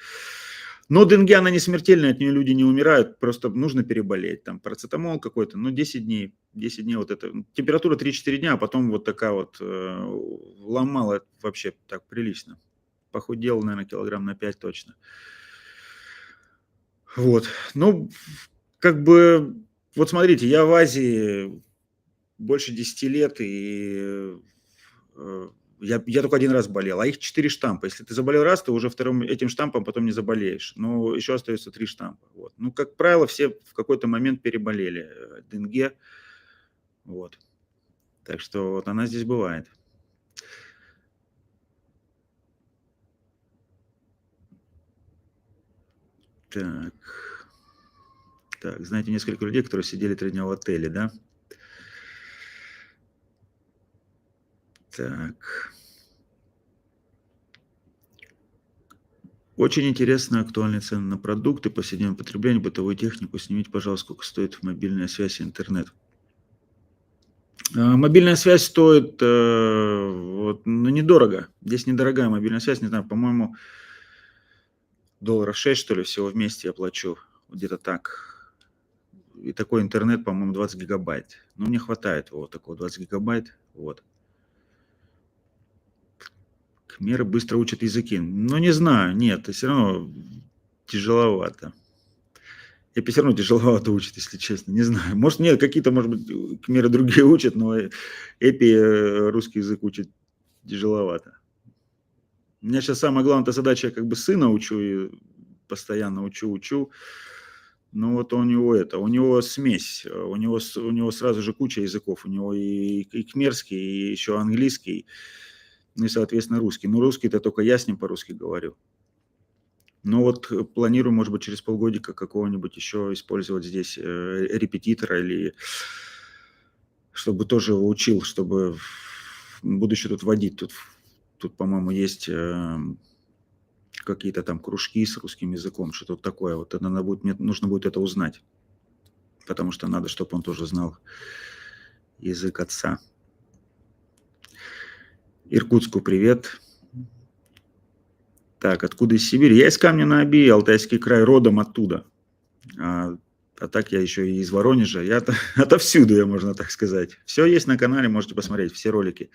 Но ДНГ, она не смертельная, от нее люди не умирают. Просто нужно переболеть. Там парацетамол какой-то, ну, 10 дней. 10 дней вот это. Температура 3-4 дня, а потом вот такая вот ломала вообще так прилично. Похудел, наверное, килограмм на 5 точно. Вот, ну, как бы, вот смотрите, я в Азии больше 10 лет, и я только 1 раз болел, а их 4 штампа. Если ты заболел раз, ты уже вторым этим штампом потом не заболеешь. Но еще остается 3 штампа. Вот. Ну, как правило, все в какой-то момент переболели ДНГ. Вот. Так что вот она здесь бывает. Так. Так, знаете несколько людей, которые сидели 3 дня в отеле, да? Так. Очень интересно актуальные цены на продукты, повседневное потребление, бытовую технику. Снимите, пожалуйста, сколько стоит мобильная связь и интернет. Мобильная связь стоит вот, ну, недорого. Здесь недорогая мобильная связь, не знаю, по-моему, $6, что ли, всего вместе я плачу. Где-то так. И такой интернет, по-моему, 20 гигабайт. Ну, мне хватает вот такого 20 гигабайт. Вот. Кхмеры быстро учат языки. Ну, не знаю, нет, все равно тяжеловато. Эпи все равно тяжеловато учат, если честно, не знаю. Может, нет, какие-то, может быть, кхмеры другие учат, но Эпи русский язык учит тяжеловато. У меня сейчас самая главная задача, я как бы сына учу, и постоянно учу. Ну вот у него смесь, у него сразу же куча языков, у него и кхмерский, и еще английский, ну и, соответственно, русский. Ну, русский-то только я с ним по-русски говорю. Ну вот планирую, может быть, через полгодика какого-нибудь еще использовать здесь репетитора, или чтобы тоже его учил, чтобы буду еще тут водить. Тут по-моему, есть какие-то там кружки с русским языком, что-то такое. Вот это мне нужно будет это узнать, потому что надо, чтобы он тоже знал язык отца. Иркутску привет. Так, откуда из Сибири? Я из Камня-на-Оби, Алтайский край, родом оттуда. А так я еще и из Воронежа. Я отовсюду, я можно так сказать. Все есть на канале, можете посмотреть, все ролики.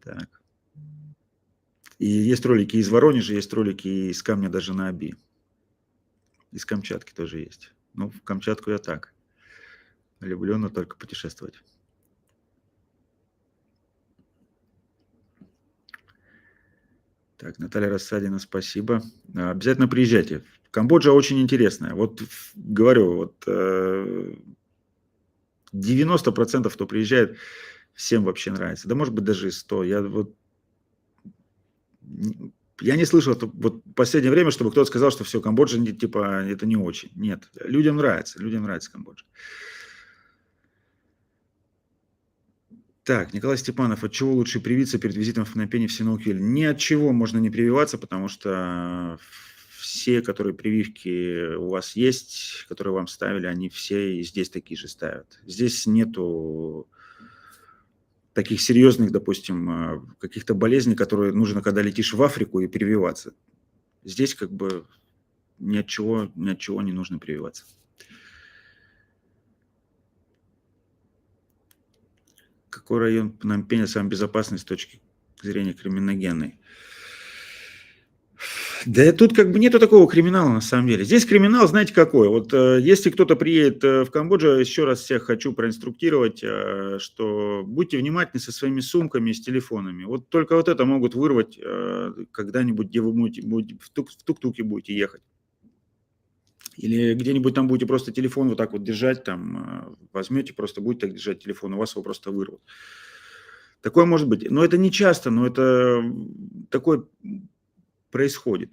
Так. И есть ролики из Воронежа, есть ролики из Камня даже на Оби. Из Камчатки тоже есть. Ну, в Камчатку я так. Люблю, но только путешествовать. Так, Наталья Рассадина, спасибо. Обязательно приезжайте. Камбоджа очень интересная. Вот говорю, вот 90%, кто приезжает, всем вообще нравится. Да может быть даже и 100. Я не слышал вот в последнее время, чтобы кто-то сказал, что все, Камбоджа типа это не очень. Нет, людям нравится Камбоджа. Так, Николай Степанов, от чего лучше привиться перед визитом в Пномпень в Синуквиль? Ни от чего можно не прививаться, потому что все, которые прививки у вас есть, которые вам ставили, они все и здесь такие же ставят. Здесь нету таких серьезных, допустим, каких-то болезней, которые нужно, когда летишь в Африку, и прививаться. Здесь как бы ни от чего не нужно прививаться. Какой район Пномпеня самый безопасный с точки зрения криминогенной? Да тут как бы нету такого криминала на самом деле. Здесь криминал, знаете, какой? Вот если кто-то приедет в Камбоджу, еще раз всех хочу проинструктировать, что будьте внимательны со своими сумками, с телефонами. Вот только вот это могут вырвать когда-нибудь, где вы будете в тук-туке будете ехать. Или где-нибудь там будете просто телефон вот так вот держать, там возьмете, просто будете так держать телефон, у вас его просто вырвут. Такое может быть. Но это не часто, но это такое происходит,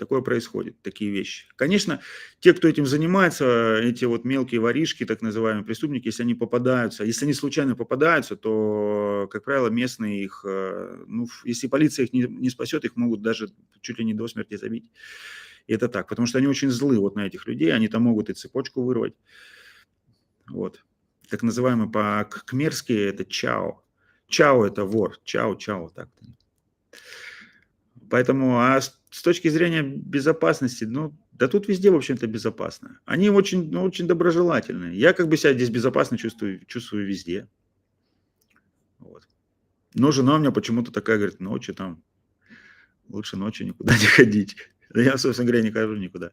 такие вещи. Конечно, те, кто этим занимается, эти вот мелкие воришки, так называемые преступники, если они попадаются, если они случайно попадаются, то, как правило, местные их, ну, если полиция их не спасет, их могут даже чуть ли не до смерти забить. И это так, потому что они очень злы вот на этих людей, они там могут и цепочку вырвать. Вот. Так называемый по-кхмерски это чао. Чао это вор, чао, так. Поэтому, с точки зрения безопасности, ну, да тут везде, в общем-то, безопасно. Они очень, ну, очень доброжелательные. Я как бы себя здесь безопасно чувствую везде. Вот. Но жена у меня почему-то такая, говорит, ночью там, лучше ночью никуда не ходить. Да я, собственно говоря, не хожу никуда.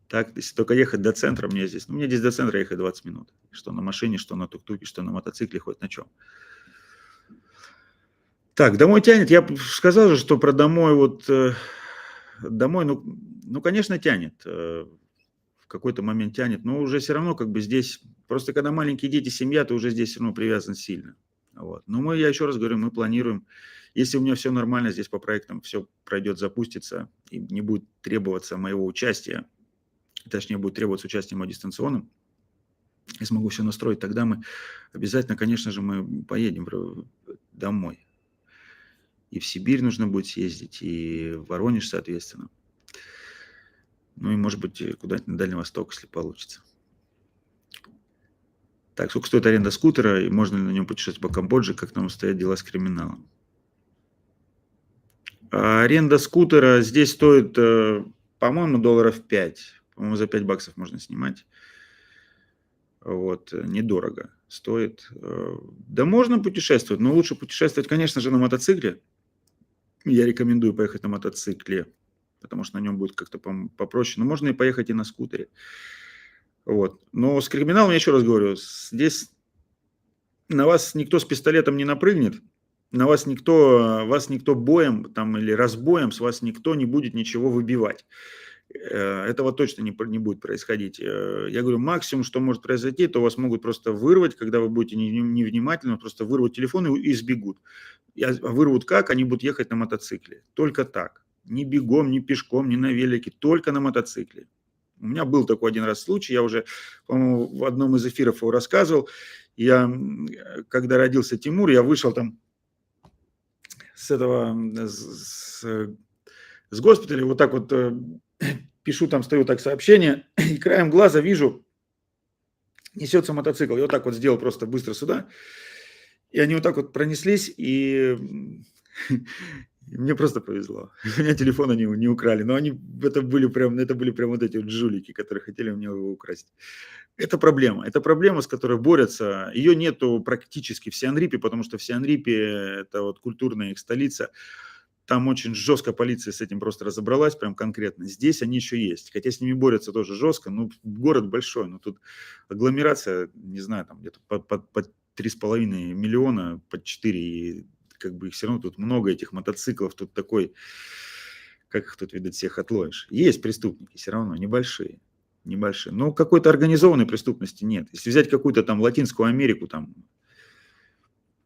Так, если только ехать до центра, мне здесь до центра ехать 20 минут. Что на машине, что на тук-туке, что на мотоцикле, хоть на чем. Так, домой тянет. Я сказал же, что про домой вот... Домой, ну, конечно, тянет. В какой-то момент тянет. Но уже все равно как бы здесь... Просто когда маленькие дети, семья, ты уже здесь все равно привязан сильно. Вот. Но я еще раз говорю, мы планируем... Если у меня все нормально здесь по проектам, все пройдет, запустится, и не будет требоваться моего участия, точнее, будет требоваться участие мое дистанционным, я смогу все настроить, тогда мы обязательно, конечно же, мы поедем домой. И в Сибирь нужно будет съездить, и в Воронеж, соответственно. Ну и, может быть, куда-нибудь на Дальний Восток, если получится. Так, сколько стоит аренда скутера, и можно ли на нем путешествовать по Камбодже, как там стоят дела с криминалом? Аренда скутера здесь стоит, по-моему, $5. По-моему, за $5 можно снимать. Вот, недорого стоит. Да можно путешествовать, но лучше путешествовать, конечно же, на мотоцикле. Я рекомендую поехать на мотоцикле, потому что на нем будет как-то попроще. Но можно и поехать и на скутере. Вот. Но с криминалом, я еще раз говорю, здесь на вас никто с пистолетом не напрыгнет, вас никто боем там, или разбоем, с вас никто не будет ничего выбивать. Этого точно не будет происходить. Я говорю, максимум, что может произойти, то вас могут просто вырвать, когда вы будете невнимательны, просто вырвут телефон и сбегут. Вырвут как? Они будут ехать на мотоцикле. Только так. Ни бегом, ни пешком, ни на велике, только на мотоцикле. У меня был такой один раз случай, я уже, по-моему, в одном из эфиров его рассказывал. Когда родился Тимур, я вышел там с госпиталя, вот так вот пишу, там стою так сообщение, и краем глаза вижу, несется мотоцикл. Я вот так вот сделал просто быстро сюда, и они вот так вот пронеслись, и Мне просто повезло. У меня телефон они не украли, но это были прям вот эти вот жулики, которые хотели у меня его украсть. Это проблема, с которой борются. Ее нету практически в Сианрипе, потому что в Сианрипе это вот культурная их столица. Там очень жестко полиция с этим просто разобралась, прям конкретно. Здесь они еще есть, хотя с ними борются тоже жестко. Ну, город большой, но тут агломерация, не знаю, там где-то по 3,5 миллиона, под 4, и как бы их все равно тут много, этих мотоциклов, тут такой, как их тут, видать, всех отловишь. Есть преступники все равно, небольшие, небольшие. Но какой-то организованной преступности нет. Если взять какую-то там Латинскую Америку, там,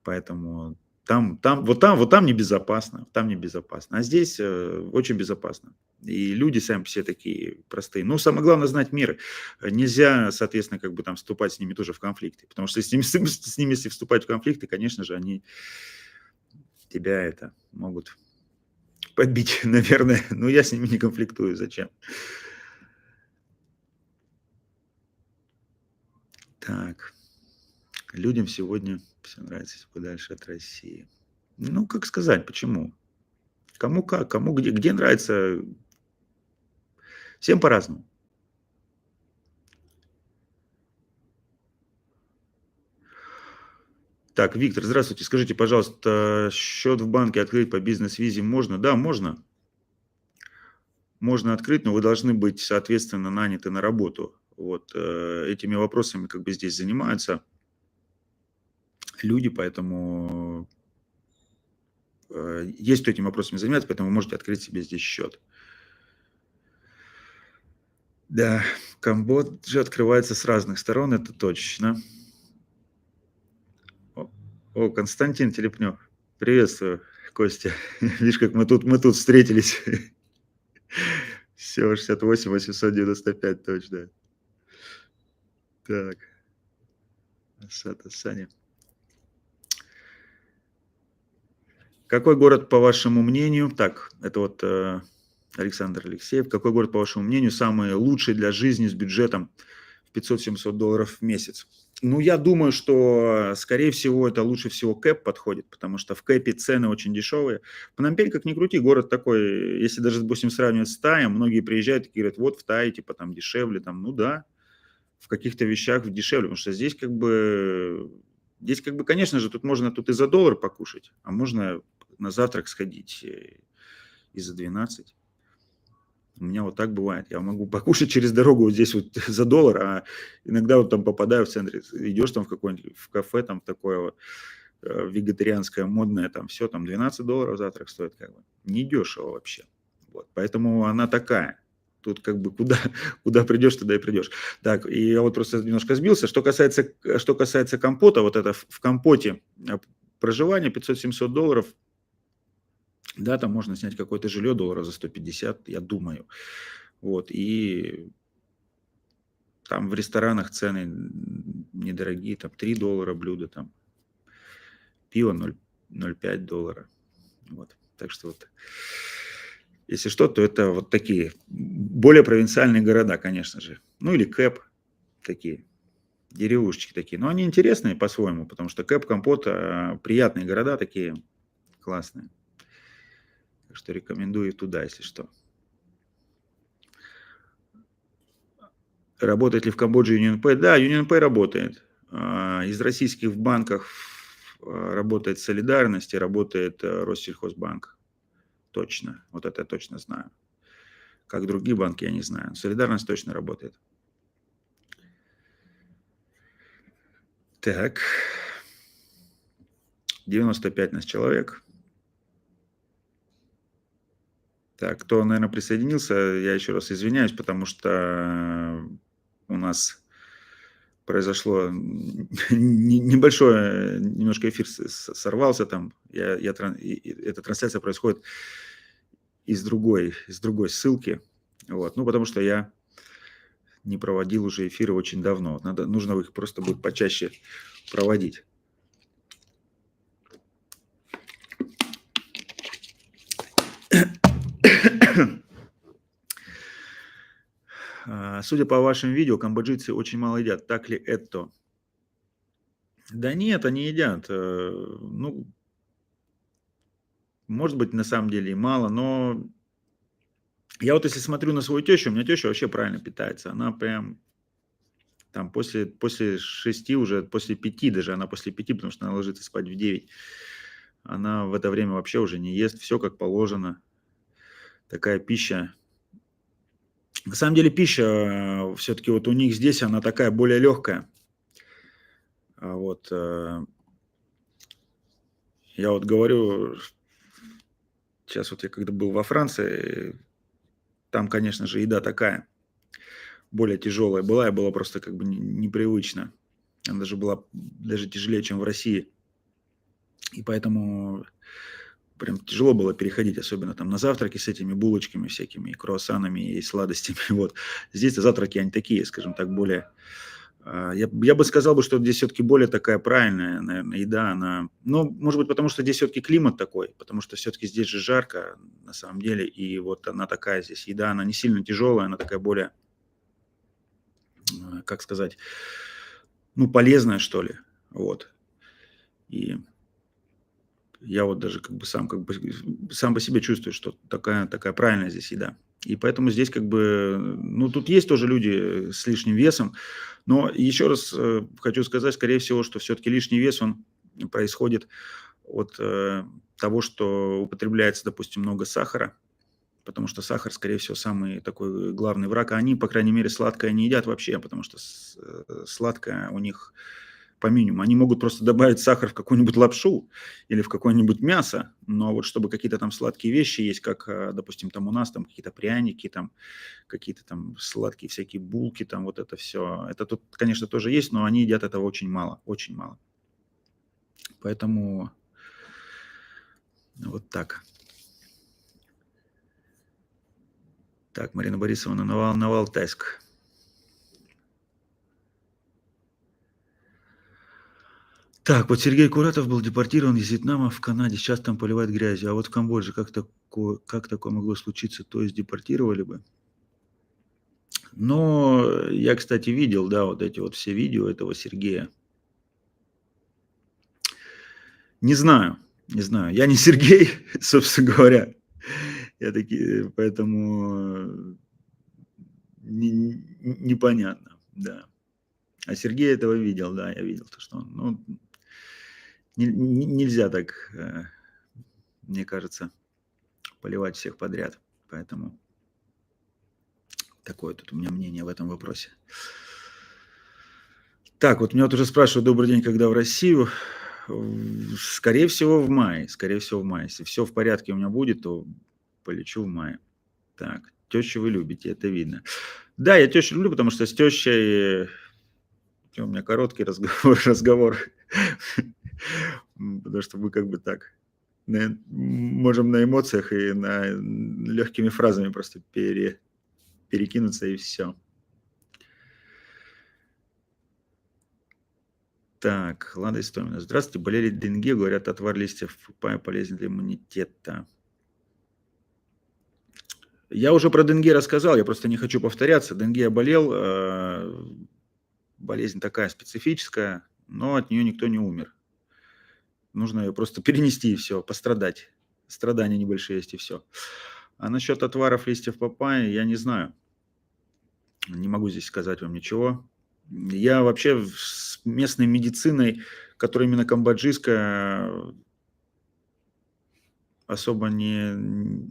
поэтому вот там небезопасно, там небезопасно. А здесь очень безопасно. И люди сами все такие простые. Но самое главное знать меры. Нельзя, соответственно, как бы там вступать с ними тоже в конфликты. Потому что с ними если вступать в конфликты, конечно же, они тебя это могут подбить, наверное. Но я с ними не конфликтую. Зачем? Так. Людям сегодня все нравится, если подальше от России. Ну, как сказать, почему? Кому как, кому где нравится. Всем по-разному. Так, Виктор, здравствуйте. Скажите, пожалуйста, счет в банке открыть по бизнес-визе можно? Да, можно. Можно открыть, но вы должны быть, соответственно, наняты на работу. Вот этими вопросами как бы здесь занимаются люди, поэтому есть кто этими вопросами занимается, поэтому вы можете открыть себе здесь счет. Да, Камбоджа открывается с разных сторон, это точно. О, Константин Телепнев. Приветствую, Костя. Видишь, как мы тут встретились. Все, 68 895, точно. Так, Асата Саня. Какой город, по вашему мнению, так, это вот Александр Алексеев, какой город, по вашему мнению, самый лучший для жизни с бюджетом в 500-700 долларов в месяц? Ну, я думаю, что, скорее всего, это лучше всего Кэп подходит, потому что в Кэпе цены очень дешевые. Пномпень, как ни крути, город такой, если даже, допустим, сравнивать с Таем, многие приезжают и говорят, вот в Тае, типа, там дешевле, там, ну да, в каких-то вещах дешевле, потому что здесь как бы, конечно же, тут и за доллар покушать, а можно на завтрак сходить и за 12. У меня вот так бывает. Я могу покушать через дорогу вот здесь вот за доллар, а иногда вот там попадаю в центре. Идешь там в какое-нибудь в кафе, там такое вот вегетарианское, модное, там все, там 12 долларов завтрак стоит, как бы. Не дешево вообще. Вот. Поэтому она такая. Тут как бы куда придешь, туда и придешь. Так, и я вот просто немножко сбился. Что касается компота, вот это в компоте проживание 500-700 долларов, да, там можно снять какое-то жилье доллара за 150, я думаю. Вот, и там в ресторанах цены недорогие, там 3 доллара блюдо, там пиво 0,5 доллара. Вот, так что вот, если что, то это вот такие более провинциальные города, конечно же. Ну или Кэп, такие деревушечки такие. Но они интересные по-своему, потому что Кэп, Компот, приятные города такие, классные. Так что рекомендую туда, если что. Работает ли в Камбодже UnionPay? Да, UnionPay работает. Из российских в банках работает Солидарность и работает Россельхозбанк. Точно. Вот это я точно знаю. Как другие банки, я не знаю. Солидарность точно работает. Так. 95 нас человек. Так, кто, наверное, присоединился, я еще раз извиняюсь, потому что у нас произошло небольшое, немножко эфир сорвался там. Эта трансляция происходит из другой ссылки. Вот. Ну, потому что я не проводил уже эфиры очень давно. Нужно их просто будет почаще проводить. Судя по вашим видео, камбоджийцы очень мало едят. Так ли это? Да нет, они едят. Ну, Может быть, на самом деле и мало, но я вот если смотрю на свою тещу, у меня теща вообще правильно питается. Она прям там после 6 уже, после 5 даже, она после 5, потому что она ложится спать в 9. Она в это время вообще уже не ест, все как положено. Такая пища. На самом деле пища все-таки вот у них здесь, она такая более легкая. Вот, я вот говорю, сейчас вот я когда был во Франции, там, конечно же, еда такая, более тяжелая была, и было просто как бы непривычно. Она даже была даже тяжелее, чем в России. И поэтому прям тяжело было переходить, особенно там на завтраки с этими булочками всякими, и круассанами, и сладостями. Вот. Здесь завтраки, они такие, скажем так, более... Я бы сказал, что здесь все-таки более такая правильная, наверное, еда. Она, ну, может быть, потому что здесь все-таки климат такой, потому что все-таки здесь же жарко, на самом деле, и вот она такая здесь еда, она не сильно тяжелая, она такая более, как сказать, ну, полезная, что ли. Вот. И я вот даже сам по себе чувствую, что такая правильная здесь еда. И поэтому здесь как бы, ну, тут есть тоже люди с лишним весом, но еще раз хочу сказать, скорее всего, что все-таки лишний вес, он происходит от того, что употребляется, допустим, много сахара, потому что сахар, скорее всего, самый такой главный враг, а они, по крайней мере, сладкое не едят вообще, потому что сладкое у них по минимуму. Они могут просто добавить сахар в какую-нибудь лапшу или в какое-нибудь мясо, но вот чтобы какие-то там сладкие вещи есть, как, допустим, там у нас там какие-то пряники, там какие-то там сладкие всякие булки, там вот это все. Это тут, конечно, тоже есть, но они едят этого очень мало, очень мало. Поэтому вот так. Так, Марина Борисовна, Новоалтайск. Так, вот Сергей Куратов был депортирован из Вьетнама в Канаде, сейчас там поливает грязью. А вот в Камбодже как такое могло случиться? То есть депортировали бы? Но я, кстати, видел, да, вот эти вот все видео этого Сергея. Не знаю, не знаю. Я не Сергей, собственно говоря. Я таки, поэтому непонятно, да. А Сергей этого видел, да, я видел, то, что он, ну, нельзя так, мне кажется, поливать всех подряд. Поэтому такое тут у меня мнение в этом вопросе. Так, вот меня вот уже спрашивают, добрый день, когда в Россию? Скорее всего, в мае. Скорее всего, в мае. Если все в порядке у меня будет, то полечу в мае. Так, тещу вы любите, это видно. Да, я тещу люблю, потому что с тещей у меня короткий разговор. Потому что мы как бы так можем на эмоциях и на легкими фразами просто перекинуться и все. Так, Лада Истомина. Здравствуйте, болели денге, говорят, отвар листьев папайи полезен для иммунитета. Я уже про денге рассказал, я просто не хочу повторяться. Денге я болел, болезнь такая специфическая, но от нее никто не умер. Нужно ее просто перенести и все, пострадать. Страдания небольшие есть и все. А насчет отваров листьев папайи я не знаю. Не могу здесь сказать вам ничего. Я вообще с местной медициной, которая именно камбоджийская, особо не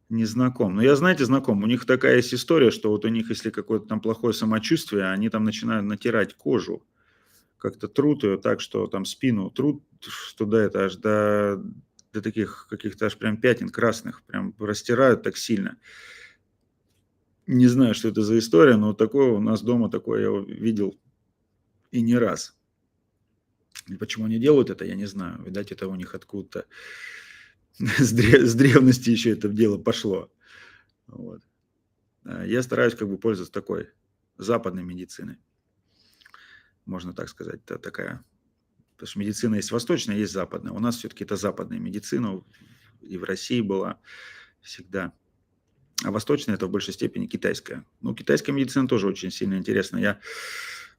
знаком. Но я, знаете, знаком. У них такая есть история, что вот у них, если какое-то там плохое самочувствие, они там начинают натирать кожу, как-то трут ее так, что там спину трут, что до это аж до таких каких-то аж прям пятен красных, прям растирают так сильно. Не знаю, что это за история, но такое у нас дома, такое я видел и не раз. И почему они делают это, я не знаю. Видать, это у них откуда-то с древности еще это дело пошло. Вот. Я стараюсь как бы пользоваться такой западной медициной, можно так сказать. Это такая, потому что медицина есть восточная, есть западная. У нас все-таки это западная медицина, и в России была всегда. А восточная это в большей степени китайская. Ну, китайская медицина тоже очень сильно интересна. Я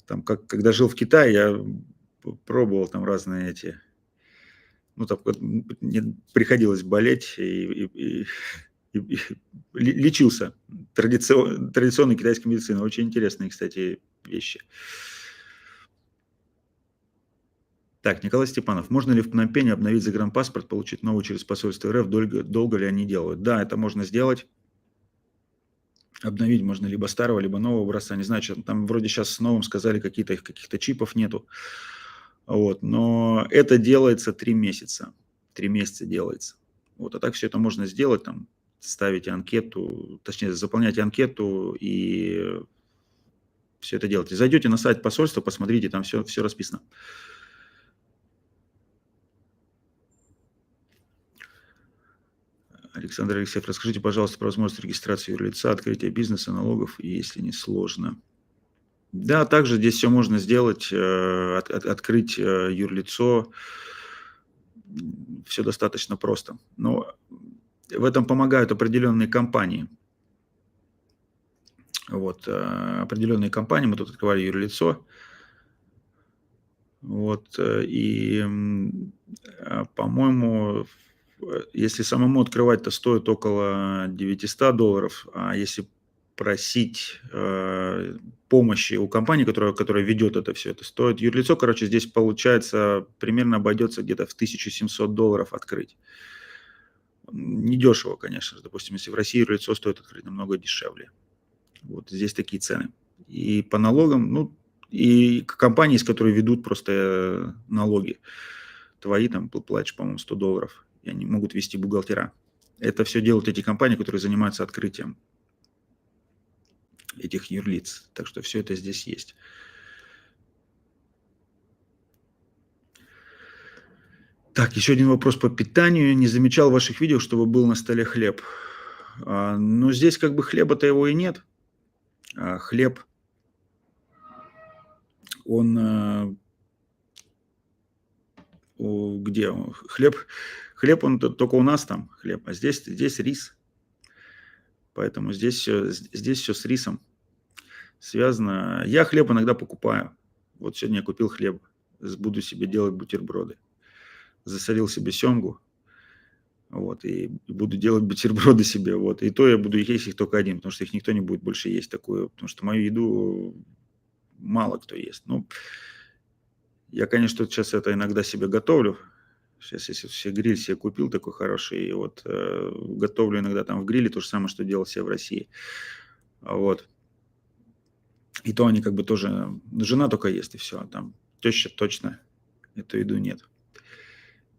там, когда жил в Китае, я пробовал там разные эти, ну, так вот, мне приходилось болеть и лечился традиционной китайской медициной. Очень интересные, кстати, вещи. Так, Николай Степанов. Можно ли в Пномпене обновить загранпаспорт, получить новый через посольство РФ? Долго ли они делают? Да, это можно сделать. Обновить можно либо старого, либо нового образца. Не знаю, что там вроде сейчас с новым сказали, каких-то чипов нету. Вот, но это делается 3 месяца. 3 месяца делается. Вот, а так все это можно сделать, там, ставите анкету, точнее, заполняйте анкету и все это делайте. Зайдете на сайт посольства, посмотрите, там все расписано. Александр Алексеев, расскажите, пожалуйста, про возможность регистрации юрлица, открытия бизнеса, налогов, если не сложно. Да, также здесь все можно сделать, открыть юрлицо, все достаточно просто. Но в этом помогают определенные компании. Вот, определенные компании, мы тут открывали юрлицо, вот, и, по-моему, если самому открывать, то стоит около $900, а если просить помощи у компании, которая ведет это все, это стоит юрлицо, короче, здесь получается примерно обойдется где-то в $1700 открыть. Недешево, конечно же, допустим, если в России юрлицо стоит открыть намного дешевле. Вот здесь такие цены. И по налогам, ну, и компании, с которой ведут просто налоги, твои там платишь, по-моему, $100, и они могут вести бухгалтера. Это все делают эти компании, которые занимаются открытием этих юрлиц. Так что все это здесь есть. Так, еще один вопрос по питанию. Не замечал в ваших видео, чтобы был на столе хлеб. Но здесь как бы хлеба-то его и нет. Хлеб, он где он? Хлеб он только у нас там хлеб, а здесь рис. Поэтому здесь все с рисом связано. Я хлеб иногда покупаю. Вот сегодня я купил хлеб. Буду себе делать бутерброды. Засолил себе семгу. Вот, и буду делать бутерброды себе. Вот. И то я буду есть их только один, потому что их никто не будет больше есть такую. Потому что мою еду мало кто ест. Ну, я, конечно, сейчас это иногда себе готовлю. Сейчас, если все гриль себе купил такой хороший, и вот готовлю иногда там в гриле то же самое, что делал себе в России. Вот. И то они как бы тоже... Жена только ест, и все. Там теща точно эту еду нет.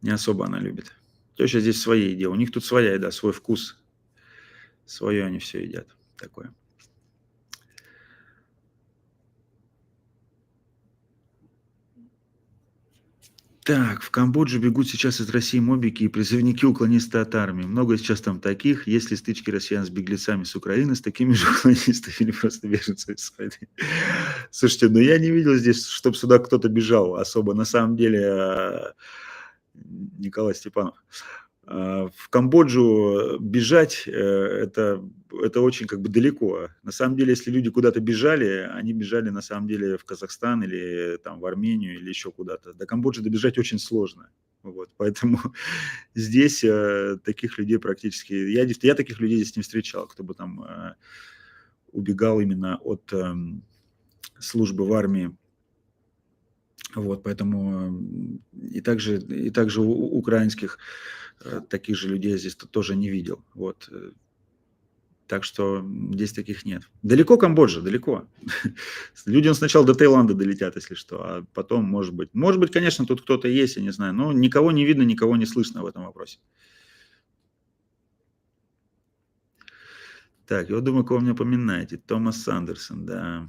Не особо она любит. Теща здесь в своей еде. У них тут своя еда, свой вкус. Свое они все едят. Такое. Так, в Камбоджу бегут сейчас из России мобики и призывники уклонисты от армии. Много сейчас там таких. Есть ли стычки россиян с беглецами с Украины, с такими же уклонистами или просто беженцами с войны? Слушайте, ну я не видел здесь, чтобы сюда кто-то бежал особо. На самом деле, Николай Степанов, в Камбоджу бежать это очень как бы далеко. На самом деле, если люди куда-то бежали, они бежали на самом деле в Казахстан или там в Армению или еще куда-то. До Камбоджи добежать очень сложно. Вот, поэтому здесь таких людей практически... Я таких людей здесь не встречал, кто бы там убегал именно от службы в армии. Вот, поэтому и также украинских таких же людей здесь тоже не видел. Вот. Так что здесь таких нет. Далеко Камбоджа, далеко. Люди сначала до Таиланда долетят, если что, а потом, может быть, конечно, тут кто-то есть, я не знаю, но никого не видно, никого не слышно в этом вопросе. Так, я думаю, кого мне поминаете. Томас Сандерсон, да.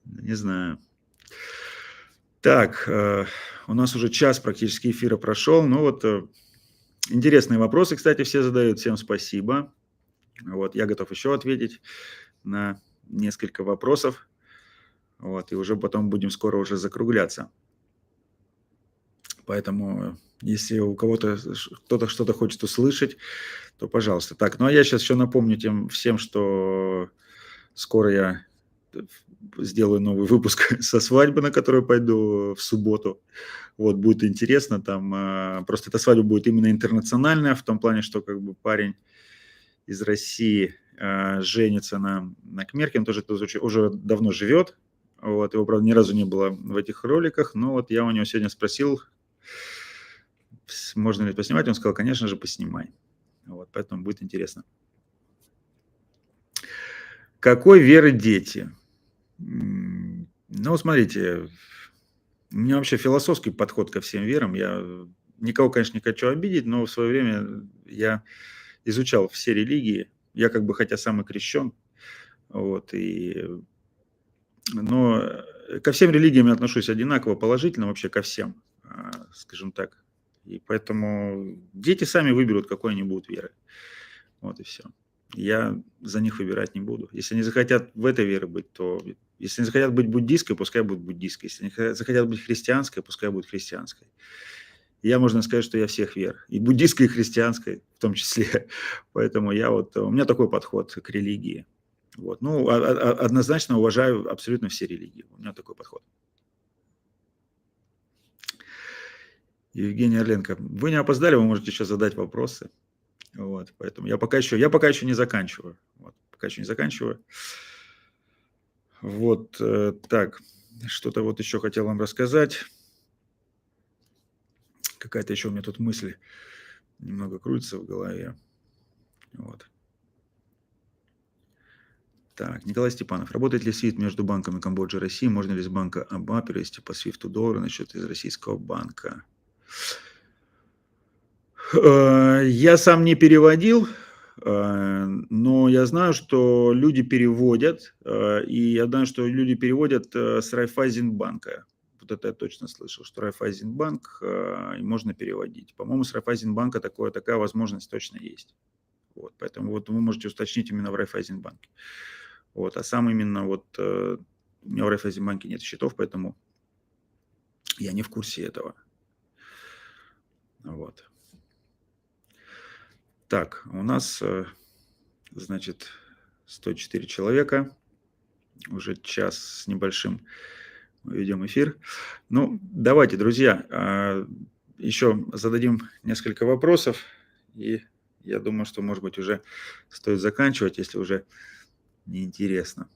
Не знаю. Так, у нас уже час практически эфира прошел. Ну вот, интересные вопросы, кстати, все задают. Всем спасибо. Вот, я готов еще ответить на несколько вопросов. Вот, и уже потом будем скоро уже закругляться. Поэтому, если у кого-то кто-то что-то хочет услышать, то пожалуйста. Так, ну а я сейчас еще напомню тем всем, что скоро я сделаю новый выпуск со свадьбы, на которую пойду в субботу. Вот, будет интересно, там просто эта свадьба будет именно интернациональная, в том плане, что как бы парень из России женится на кмерке, он тоже тут уже давно живет, вот, его, правда, ни разу не было в этих роликах, но вот я у него сегодня спросил, можно ли поснимать, он сказал, конечно же, поснимай, вот, поэтому будет интересно. Какой веры дети? Ну, смотрите, у меня вообще философский подход ко всем верам. Я никого, конечно, не хочу обидеть, но в свое время я изучал все религии. Я как бы, хотя сам и крещен, вот, но ко всем религиям я отношусь одинаково положительно, вообще ко всем, скажем так. И поэтому дети сами выберут, какой они будут веры. Вот и все. Я за них выбирать не буду. Если они захотят в этой вере быть, то... Если они захотят быть буддийской, пускай будут буддийской. Если они захотят быть христианской, пускай будут христианской. Я, можно сказать, что я всех вер. И буддийской, и христианской в том числе. Поэтому у меня такой подход к религии. Вот. Ну, однозначно уважаю абсолютно все религии. У меня такой подход. Евгений Орленко, вы не опоздали, вы можете еще задать вопросы. Вот, поэтому я пока еще не заканчиваю. Вот, пока еще не заканчиваю. Вот так, что-то вот еще хотел вам рассказать. Какая-то еще у меня тут мысль немного крутится в голове. Вот. Так, Николай Степанов. Работает ли SWIFT между банками Камбоджи и России? Можно ли с банка АБА перевести по SWIFT доллары на счет из российского банка? Я сам не переводил, но я знаю, что люди переводят, и я знаю, что люди переводят с Райффайзенбанка. Вот это я точно слышал, что Райффайзенбанк можно переводить. По-моему, с Райффайзенбанка такая возможность точно есть. Вот, поэтому вот вы можете уточнить именно в Райффайзенбанке. Вот, а сам именно вот у меня в Райффайзенбанке нет счетов, поэтому я не в курсе этого. Вот. Так, у нас, значит, 104 человека, уже час с небольшим мы ведем эфир. Ну, давайте, друзья, еще зададим несколько вопросов, и я думаю, что, может быть, уже стоит заканчивать, если уже неинтересно.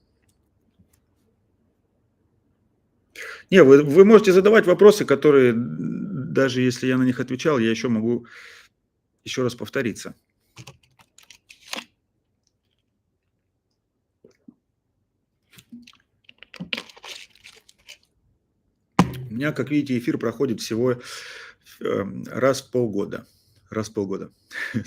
Не, вы можете задавать вопросы, которые, даже если я на них отвечал, я еще могу еще раз повториться. У меня, как видите, эфир проходит всего раз в полгода. Раз в полгода.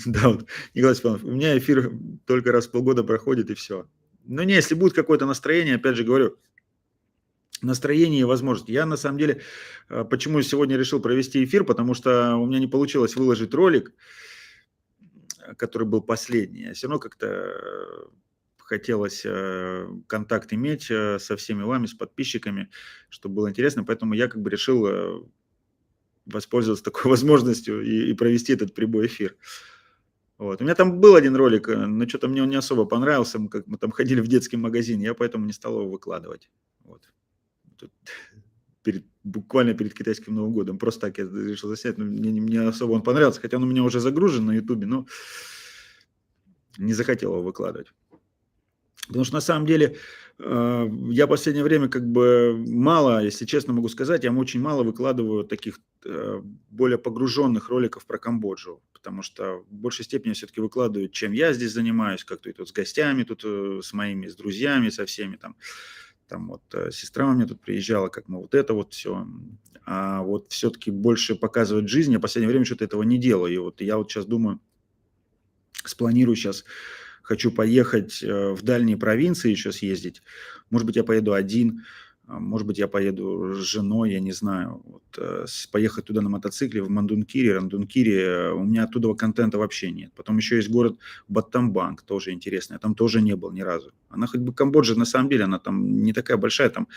Да, вот, Николай Степанов, у меня эфир только раз в полгода проходит, и все. Но не, если будет какое-то настроение, опять же говорю, настроение и возможность. Я, на самом деле, почему сегодня решил провести эфир, потому что у меня не получилось выложить ролик, который был последний. Все равно как-то хотелось контакт иметь со всеми вами, с подписчиками, чтобы было интересно. Поэтому я как бы решил воспользоваться такой возможностью и провести этот прямой эфир. Вот. У меня там был один ролик, но что-то мне он не особо понравился. Мы там ходили в детский магазин, я поэтому не стал его выкладывать. Вот. Тут буквально перед китайским Новым годом. Просто так я решил заснять, но мне особо он понравился, хотя он у меня уже загружен на Ютубе, но не захотел его выкладывать. Потому что на самом деле я в последнее время как бы мало, если честно могу сказать, я очень мало выкладываю таких более погруженных роликов про Камбоджу, потому что в большей степени я все-таки выкладываю, чем я здесь занимаюсь, как-то и тут с гостями, тут с моими, с друзьями, со всеми там вот сестра у меня тут приезжала, как мы вот это вот все, а вот все-таки больше показывать жизнь, я в последнее время что-то этого не делаю, и вот я вот сейчас думаю, спланирую сейчас, хочу поехать в дальние провинции еще съездить. Может быть, я поеду один, может быть, я поеду с женой, я не знаю. Вот, поехать туда на мотоцикле в Мандункири, Рандункири. У меня оттуда контента вообще нет. Потом еще есть город Баттамбанг, тоже интересный. Я там тоже не был ни разу. Она хоть бы Камбоджа, на самом деле, она там не такая большая, там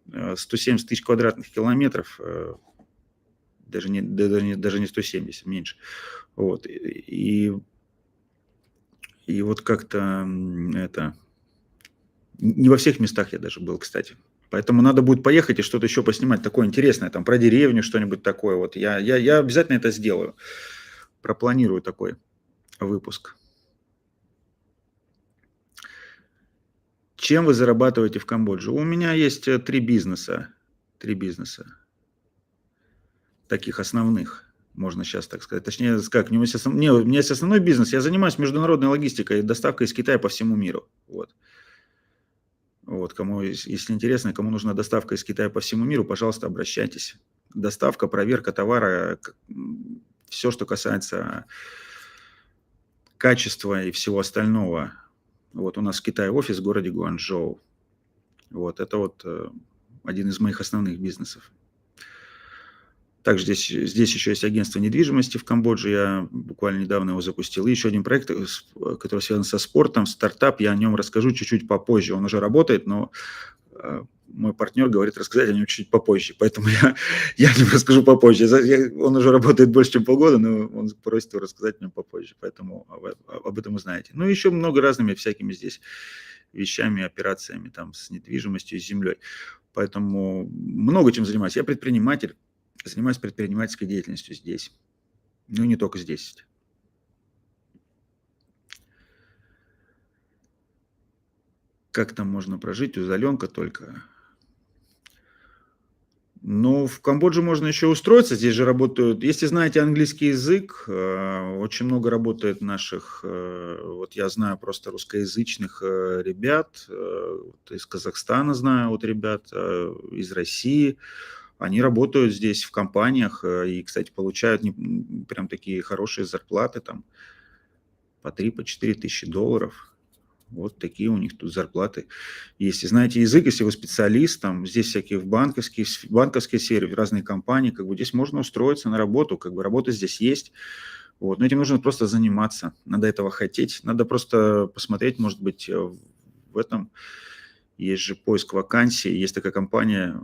170 тысяч квадратных километров, даже не 170, меньше. Вот. И вот как-то это... Не во всех местах я даже был, кстати. Поэтому надо будет поехать и что-то еще поснимать такое интересное, там про деревню что-нибудь такое. Вот я обязательно это сделаю. Пропланирую такой выпуск. Чем вы зарабатываете в Камбодже? У меня есть три бизнеса. Три бизнеса. Таких основных, можно сейчас так сказать. Точнее, как, у меня есть основной бизнес. Я занимаюсь международной логистикой и доставкой из Китая по всему миру. Вот, кому, если интересно, кому нужна доставка из Китая по всему миру, пожалуйста, обращайтесь. Доставка, проверка товара, все, что касается качества и всего остального. Вот у нас в Китае офис в городе Гуанчжоу. Вот, это вот один из моих основных бизнесов. Также здесь еще есть агентство недвижимости в Камбодже, я буквально недавно его запустил. И еще один проект, который связан со спортом, стартап, я о нем расскажу чуть-чуть попозже. Он уже работает, но мой партнер говорит рассказать о нем чуть-чуть попозже, поэтому я о нем расскажу попозже. Он уже работает больше, чем полгода, но он просит его рассказать о нем попозже, поэтому об этом узнаете. Ну и еще много разными всякими здесь вещами, операциями там с недвижимостью и с землей. Поэтому много чем занимаюсь. Я предприниматель. Занимаюсь предпринимательской деятельностью здесь. Ну, не только здесь. Как там можно прожить? Удаленка только. Ну, в Камбодже можно еще устроиться. Здесь же работают... Если знаете английский язык, очень много работает наших... Вот я знаю просто русскоязычных ребят. Из Казахстана знаю вот ребят, из России. Они работают здесь в компаниях и, кстати, получают прям такие хорошие зарплаты, там по 3-4 тысячи долларов. Вот такие у них тут зарплаты. Если знаете язык, если вы специалист, там здесь всякие в банковской сфере, в разные компании, как бы здесь можно устроиться на работу, как бы работа здесь есть. Вот. Но этим нужно просто заниматься, надо этого хотеть, надо просто посмотреть, может быть, в этом... Есть же поиск вакансий, есть такая компания,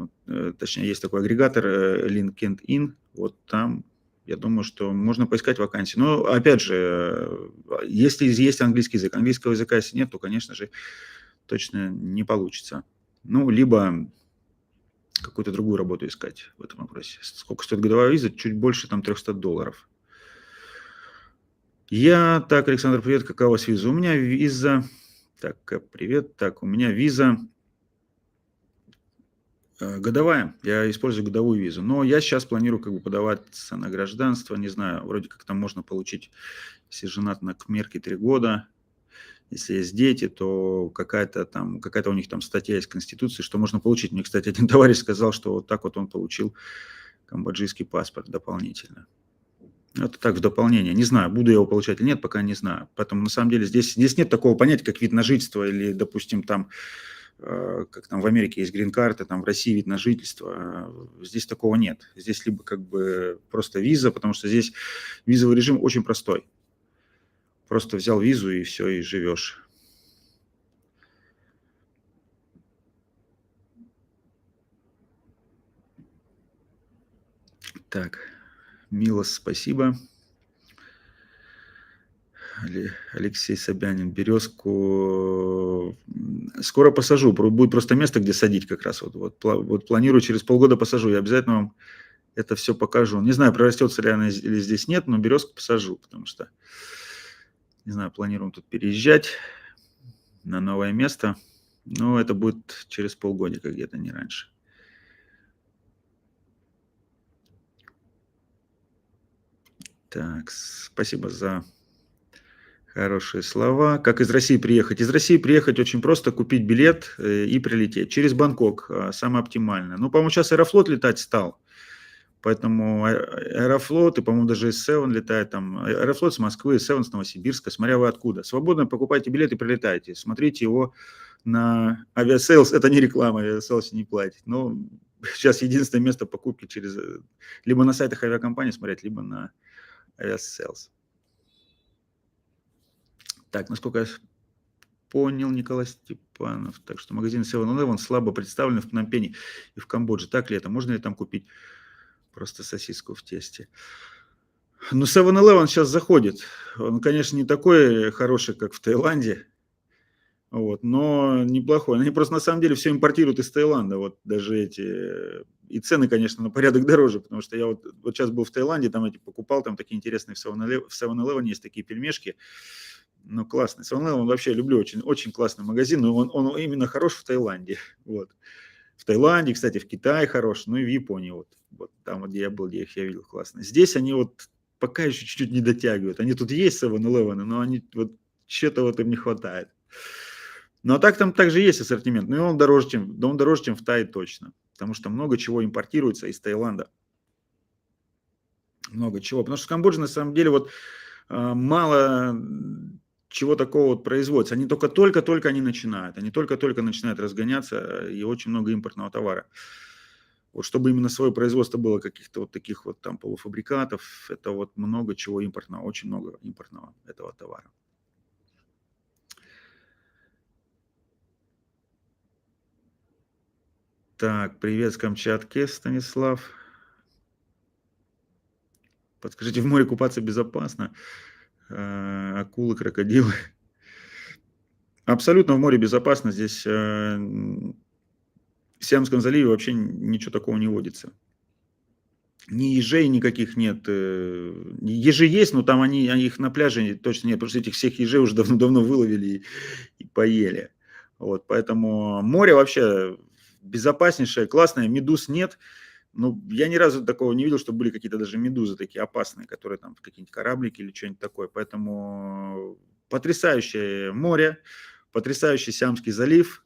точнее, есть такой агрегатор LinkedIn. Вот там, я думаю, что можно поискать вакансии. Но, опять же, если есть английский язык, английского языка если нет, то, конечно же, точно не получится. Ну, либо какую-то другую работу искать в этом вопросе. Сколько стоит годовая виза? Чуть больше там $300. Так, Александр, привет, какая у вас виза? У меня виза... Так, привет. Так, у меня виза годовая. Я использую годовую визу. Но я сейчас планирую как бы подаваться на гражданство. Не знаю, вроде как там можно получить, если женат на кмерке 3 года. Если есть дети, то какая-то у них там статья из Конституции, что можно получить. Мне, кстати, один товарищ сказал, что вот так вот он получил камбоджийский паспорт дополнительно. Это так, в дополнение. Не знаю, буду я его получать или нет, пока не знаю. Поэтому, на самом деле, здесь нет такого понятия, как вид на жительство или, допустим, там, как там в Америке есть грин-карты, там в России вид на жительство. Здесь такого нет. Здесь либо как бы просто виза, потому что здесь визовый режим очень простой. Просто взял визу и все, и живешь. Так, Милос, спасибо. Алексей Собянин, березку скоро посажу. Будет просто место, где садить как раз. Вот планирую, через полгода посажу. Я обязательно вам это все покажу. Не знаю, прорастется ли она или здесь нет, но березку посажу, потому что, не знаю, планируем тут переезжать на новое место. Но это будет через полгодика где-то, не раньше. Так, спасибо за хорошие слова. Как из России приехать? Из России приехать очень просто, купить билет и прилететь. Через Бангкок самое оптимальное. Ну, по-моему, сейчас Аэрофлот летать стал. Поэтому Аэрофлот, и, по-моему, даже S7 летает там. Аэрофлот с Москвы, S7 с Новосибирска, смотря вы откуда. Свободно покупайте билет и прилетайте. Смотрите его на Aviasales. Это не реклама, Aviasales не платит. Но сейчас единственное место покупки через... Либо на сайтах авиакомпании смотреть, либо на Aviasales. Так, насколько я понял, Николай Степанов. Так что магазин 7-Eleven слабо представлен в Пномпене и в Камбодже. Так ли это? Можно ли там купить просто сосиску в тесте? Ну, 7-Eleven сейчас заходит. Он, конечно, не такой хороший, как в Таиланде. Вот, но неплохой. Они просто на самом деле все импортируют из Таиланда, вот даже эти. И цены, конечно, на порядок дороже, потому что я вот сейчас был в Таиланде, там эти покупал, там такие интересные в 7-Eleven есть такие пельмешки, ну, классный. 7-Eleven вообще люблю, очень, очень классный магазин, но он именно хорош в Таиланде, вот. В Таиланде, кстати, в Китае хорош, ну и в Японии вот там вот, где я был, где их я видел, классно. Здесь они вот пока еще чуть-чуть не дотягивают. Они тут есть 7-Eleven, но они вот что-то вот им не хватает. Ну, а так там также есть ассортимент, но он дороже, чем в Тае точно, потому что много чего импортируется из Таиланда, много чего. Потому что в Камбодже на самом деле вот мало чего такого вот производится. Они только-только они начинают, они только-только начинают разгоняться, и очень много импортного товара. Вот чтобы именно свое производство было каких-то вот таких вот там полуфабрикатов, это вот много чего импортного, очень много импортного этого товара. Так, привет с Камчатки, Станислав. Подскажите, в море купаться безопасно? Акулы, крокодилы. Абсолютно в море безопасно. Здесь в Сиамском заливе вообще ничего такого не водится. Ни ежей никаких нет. Ежи есть, но там они их на пляже точно нет, потому что этих всех ежей уже давно-давно выловили и поели. Вот, поэтому море вообще безопаснейшее, классное, медуз нет. Ну, я ни разу такого не видел, что были какие-то даже медузы такие опасные, которые там какие-нибудь кораблики или что-нибудь такое. Поэтому потрясающее море, потрясающий Сиамский залив.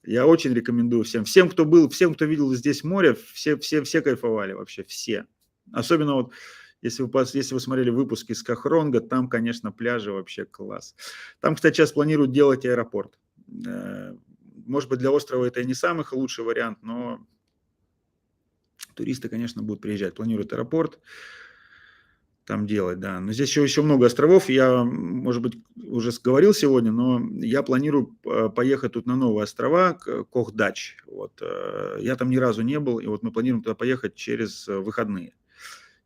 Я очень рекомендую всем, кто был, всем, кто видел здесь море, все кайфовали вообще, все. Особенно вот, если вы смотрели выпуски с Кахронга, там, конечно, пляжи вообще класс. Там, кстати, сейчас планируют делать аэропорт. Может быть, для острова это и не самый лучший вариант, но туристы, конечно, будут приезжать. Планируют аэропорт там делать, да. Но здесь еще много островов. Я, может быть, уже говорил сегодня, но я планирую поехать тут на новые острова, Кохдач. Вот. Я там ни разу не был, и вот мы планируем туда поехать через выходные.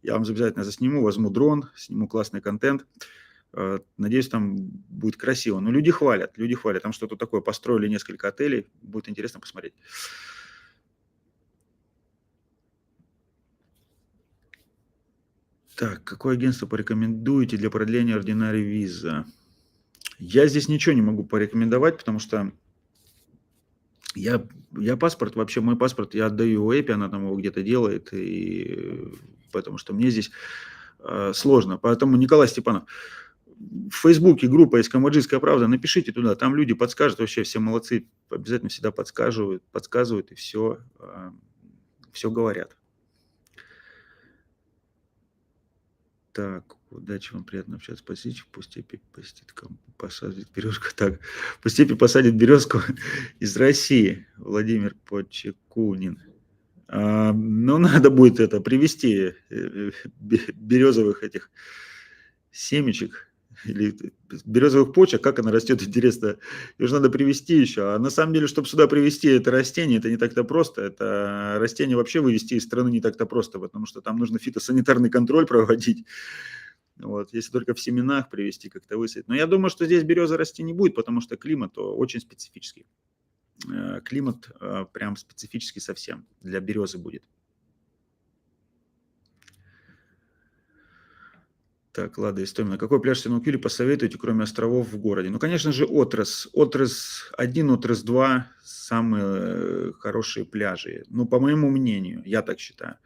Я вам обязательно засниму, возьму дрон, сниму классный контент. Надеюсь, там будет красиво. Но люди хвалят. Там что-то такое. Построили несколько отелей. Будет интересно посмотреть. Так, какое агентство порекомендуете для продления ординарий виза? Я здесь ничего не могу порекомендовать, потому что я, я паспорт, вообще мой паспорт я отдаю у Эпи, она там его где-то делает, и потому что мне здесь сложно. Поэтому, Николай Степанов, в Фейсбуке группа есть «Камбоджийская правда», напишите туда, там люди подскажут, вообще все молодцы, обязательно всегда подсказывают и все говорят. Так, удачи вам, приятно общаться. По степи посетит, посадит березку. Так, по степи посадит березку из России. Владимир Почекунин. Ну, надо будет это привезти березовых этих семечек или березовых почек, как она растет, интересно. Ее же надо привезти еще. А на самом деле, чтобы сюда привезти это растение, это не так-то просто. Это растение вообще вывезти из страны не так-то просто, потому что там нужно фитосанитарный контроль проводить. Вот, если только в семенах привезти, как-то высадить. Но я думаю, что здесь береза расти не будет, потому что климат очень специфический. Климат прям специфический совсем для березы будет. Так, Лада Истомина. Какой пляж Синукюли посоветуете, кроме островов в городе? Ну, конечно же, Отрос. Отрос-1, Отрос-2 самые хорошие пляжи. Ну, по моему мнению, я так считаю.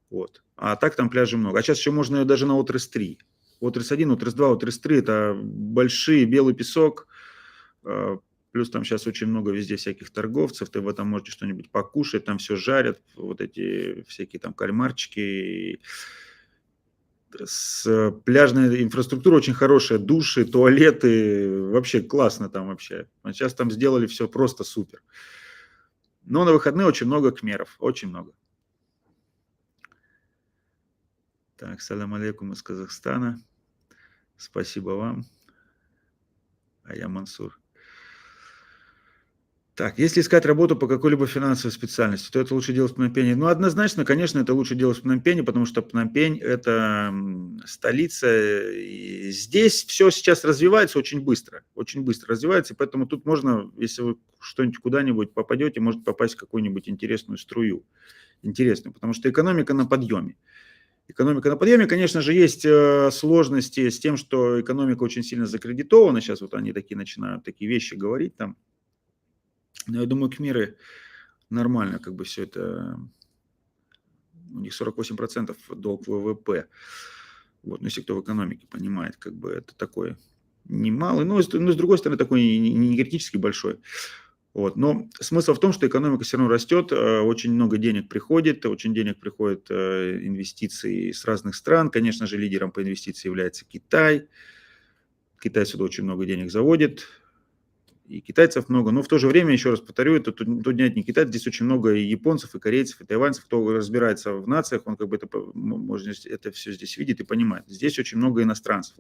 Вот. А так там пляжей много. А сейчас еще можно даже на Отрос-3. Отрос-1, Отрос-2, Отрос-3 – это большие, белый песок. Плюс там сейчас очень много везде всяких торговцев. Ты в этом можете что-нибудь покушать. Там все жарят. Вот эти всякие там кальмарчики. Пляжная инфраструктура очень хорошая, души, туалеты, вообще классно там вообще. А сейчас там сделали все просто супер. Но на выходные очень много кхмеров, очень много. Так, салям алейкум из Казахстана. Спасибо вам. А я Мансур. Так, если искать работу по какой-либо финансовой специальности, то это лучше делать в Пномпене. Ну, однозначно, конечно, это лучше делать в Пномпене, потому что Пномпень – это столица, и здесь все сейчас развивается очень быстро развивается, и поэтому тут можно, если вы что-нибудь куда-нибудь попадете, может попасть в какую-нибудь интересную струю. Интересную, потому что экономика на подъеме. Экономика на подъеме, конечно же, есть сложности с тем, что экономика очень сильно закредитована. Сейчас вот они такие начинают такие вещи говорить там. Но я думаю, кмиры нормально, как бы все это, у них 48% долг ВВП. Вот, но если кто в экономике понимает, как бы это такой немалый, но с другой стороны такой не критически большой. Вот. Но смысл в том, что экономика все равно растет, очень много денег приходит, инвестиций с разных стран. Конечно же, лидером по инвестициям является Китай. Китай сюда очень много денег заводит, и китайцев много, но в то же время, еще раз повторю, это тут нет не Китай, здесь очень много и японцев, и корейцев, и тайваньцев, кто разбирается в нациях, он как бы может это все здесь видит и понимает. Здесь очень много иностранцев,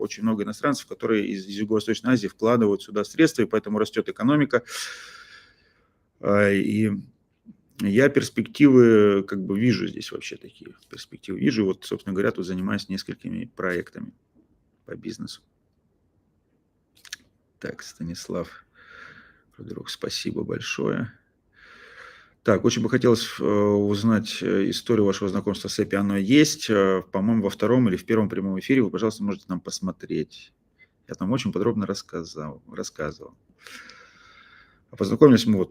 которые из Юго-Восточной Азии вкладывают сюда средства, и поэтому растет экономика. И я перспективы как бы вижу здесь вообще такие перспективы. Вижу, вот, собственно говоря, тут занимаюсь несколькими проектами по бизнесу. Так, Станислав Друг, спасибо большое. Так, очень бы хотелось узнать историю вашего знакомства с Эпи. Оно есть, по-моему, во втором или в первом прямом эфире. Вы, пожалуйста, можете нам посмотреть. Я там очень подробно рассказывал. А познакомились мы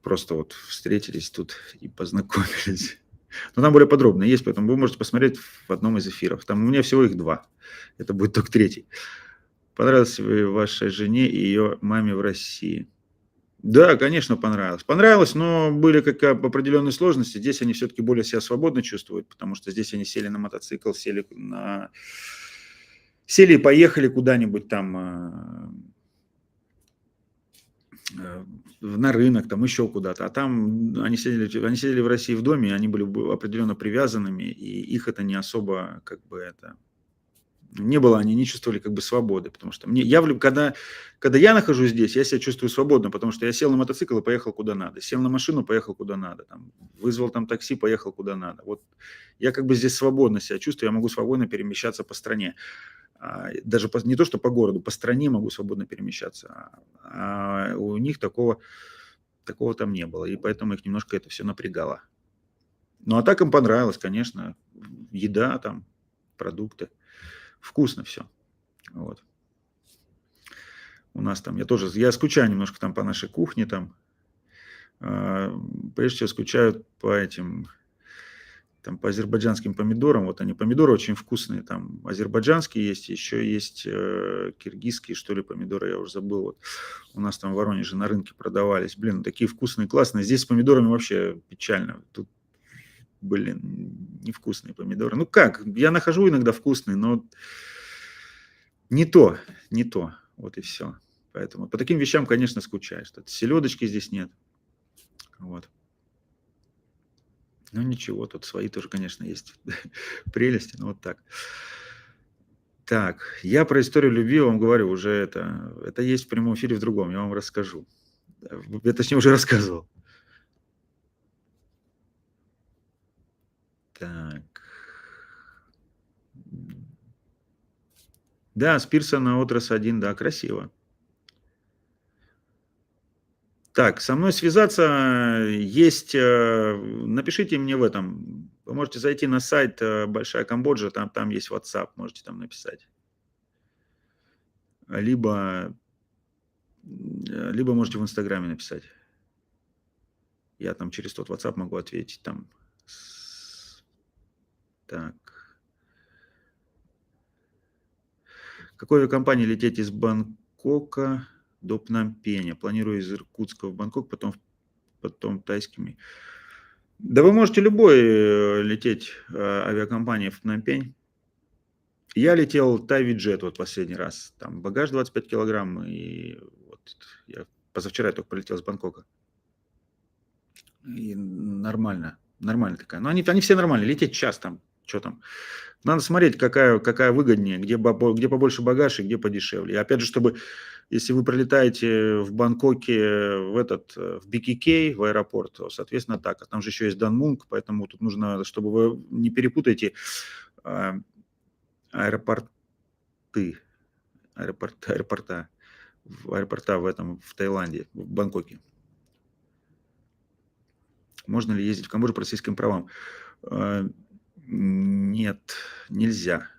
просто встретились тут и познакомились. Но там более подробно есть, поэтому вы можете посмотреть в одном из эфиров. Там у меня всего их 2. Это будет только 3. Понравилось ли вашей жене и ее маме в России? Да, конечно, понравилось. Понравилось, но были определенные сложности. Здесь они все-таки более себя свободно чувствуют, потому что здесь они сели на мотоцикл, сели и поехали куда-нибудь там на рынок, там еще куда-то. А там они сидели в России в доме, они были определенно привязанными, и их это не особо не было, они не чувствовали как бы свободы, потому что когда я нахожусь здесь, я себя чувствую свободно, потому что я сел на мотоцикл и поехал куда надо, сел на машину, поехал куда надо, там, вызвал там такси, поехал куда надо. Вот я как бы здесь свободно себя чувствую, я могу свободно перемещаться по стране. Даже не то, что по городу, по стране могу свободно перемещаться. А у них такого там не было, и поэтому их немножко это все напрягало. Ну, а так им понравилось, конечно, еда там, продукты. Вкусно все. Вот. У нас там, я скучаю немножко там по нашей кухне там. Прежде всего скучаю по по азербайджанским помидорам. Вот они, помидоры очень вкусные. Там азербайджанские есть, еще есть киргизские, что ли, помидоры, я уже забыл. Вот. У нас там в Воронеже на рынке продавались. Блин, такие вкусные, классные. Здесь с помидорами вообще печально. Тут, невкусные помидоры. Ну как, я нахожу иногда вкусные, но не то. Вот и все. Поэтому по таким вещам, конечно, скучаешь. Селедочки здесь нет. Вот. Ну ничего, тут свои тоже, конечно, есть прелести, но вот так. Так, я про историю любви вам говорю уже это есть в прямом эфире в другом, я вам расскажу. Я, точнее, уже рассказывал. Так. Да, с пирса на Отрас 1, да, красиво. Так, со мной связаться есть, напишите мне в этом, вы можете зайти на сайт Большая Камбоджа, там есть WhatsApp, можете там написать. Либо можете в Инстаграме написать. Я там через тот WhatsApp могу ответить там. Так. Какой авиакомпании лететь из Бангкока до Пномпеня? Планирую из Иркутска в Бангкок, потом тайскими. Да вы можете любой лететь авиакомпания в Пномпень. Я летел Тайвиджет вот последний раз. Там багаж 25 килограмм. И вот я позавчера только полетел с Бангкока. И нормально такая. Но они все нормальные. Лететь час там. что там. Надо смотреть, какая выгоднее, где побольше багаж и где подешевле. И опять же, чтобы, если вы прилетаете в Бангкоке в BKK, в аэропорт, то, соответственно, так. А там же еще есть Данмунг, поэтому тут нужно, чтобы вы не перепутаете а, аэропорты, аэропорта в Таиланде, в Бангкоке. Можно ли ездить в Камбоджу по российским правам? Нет, нельзя.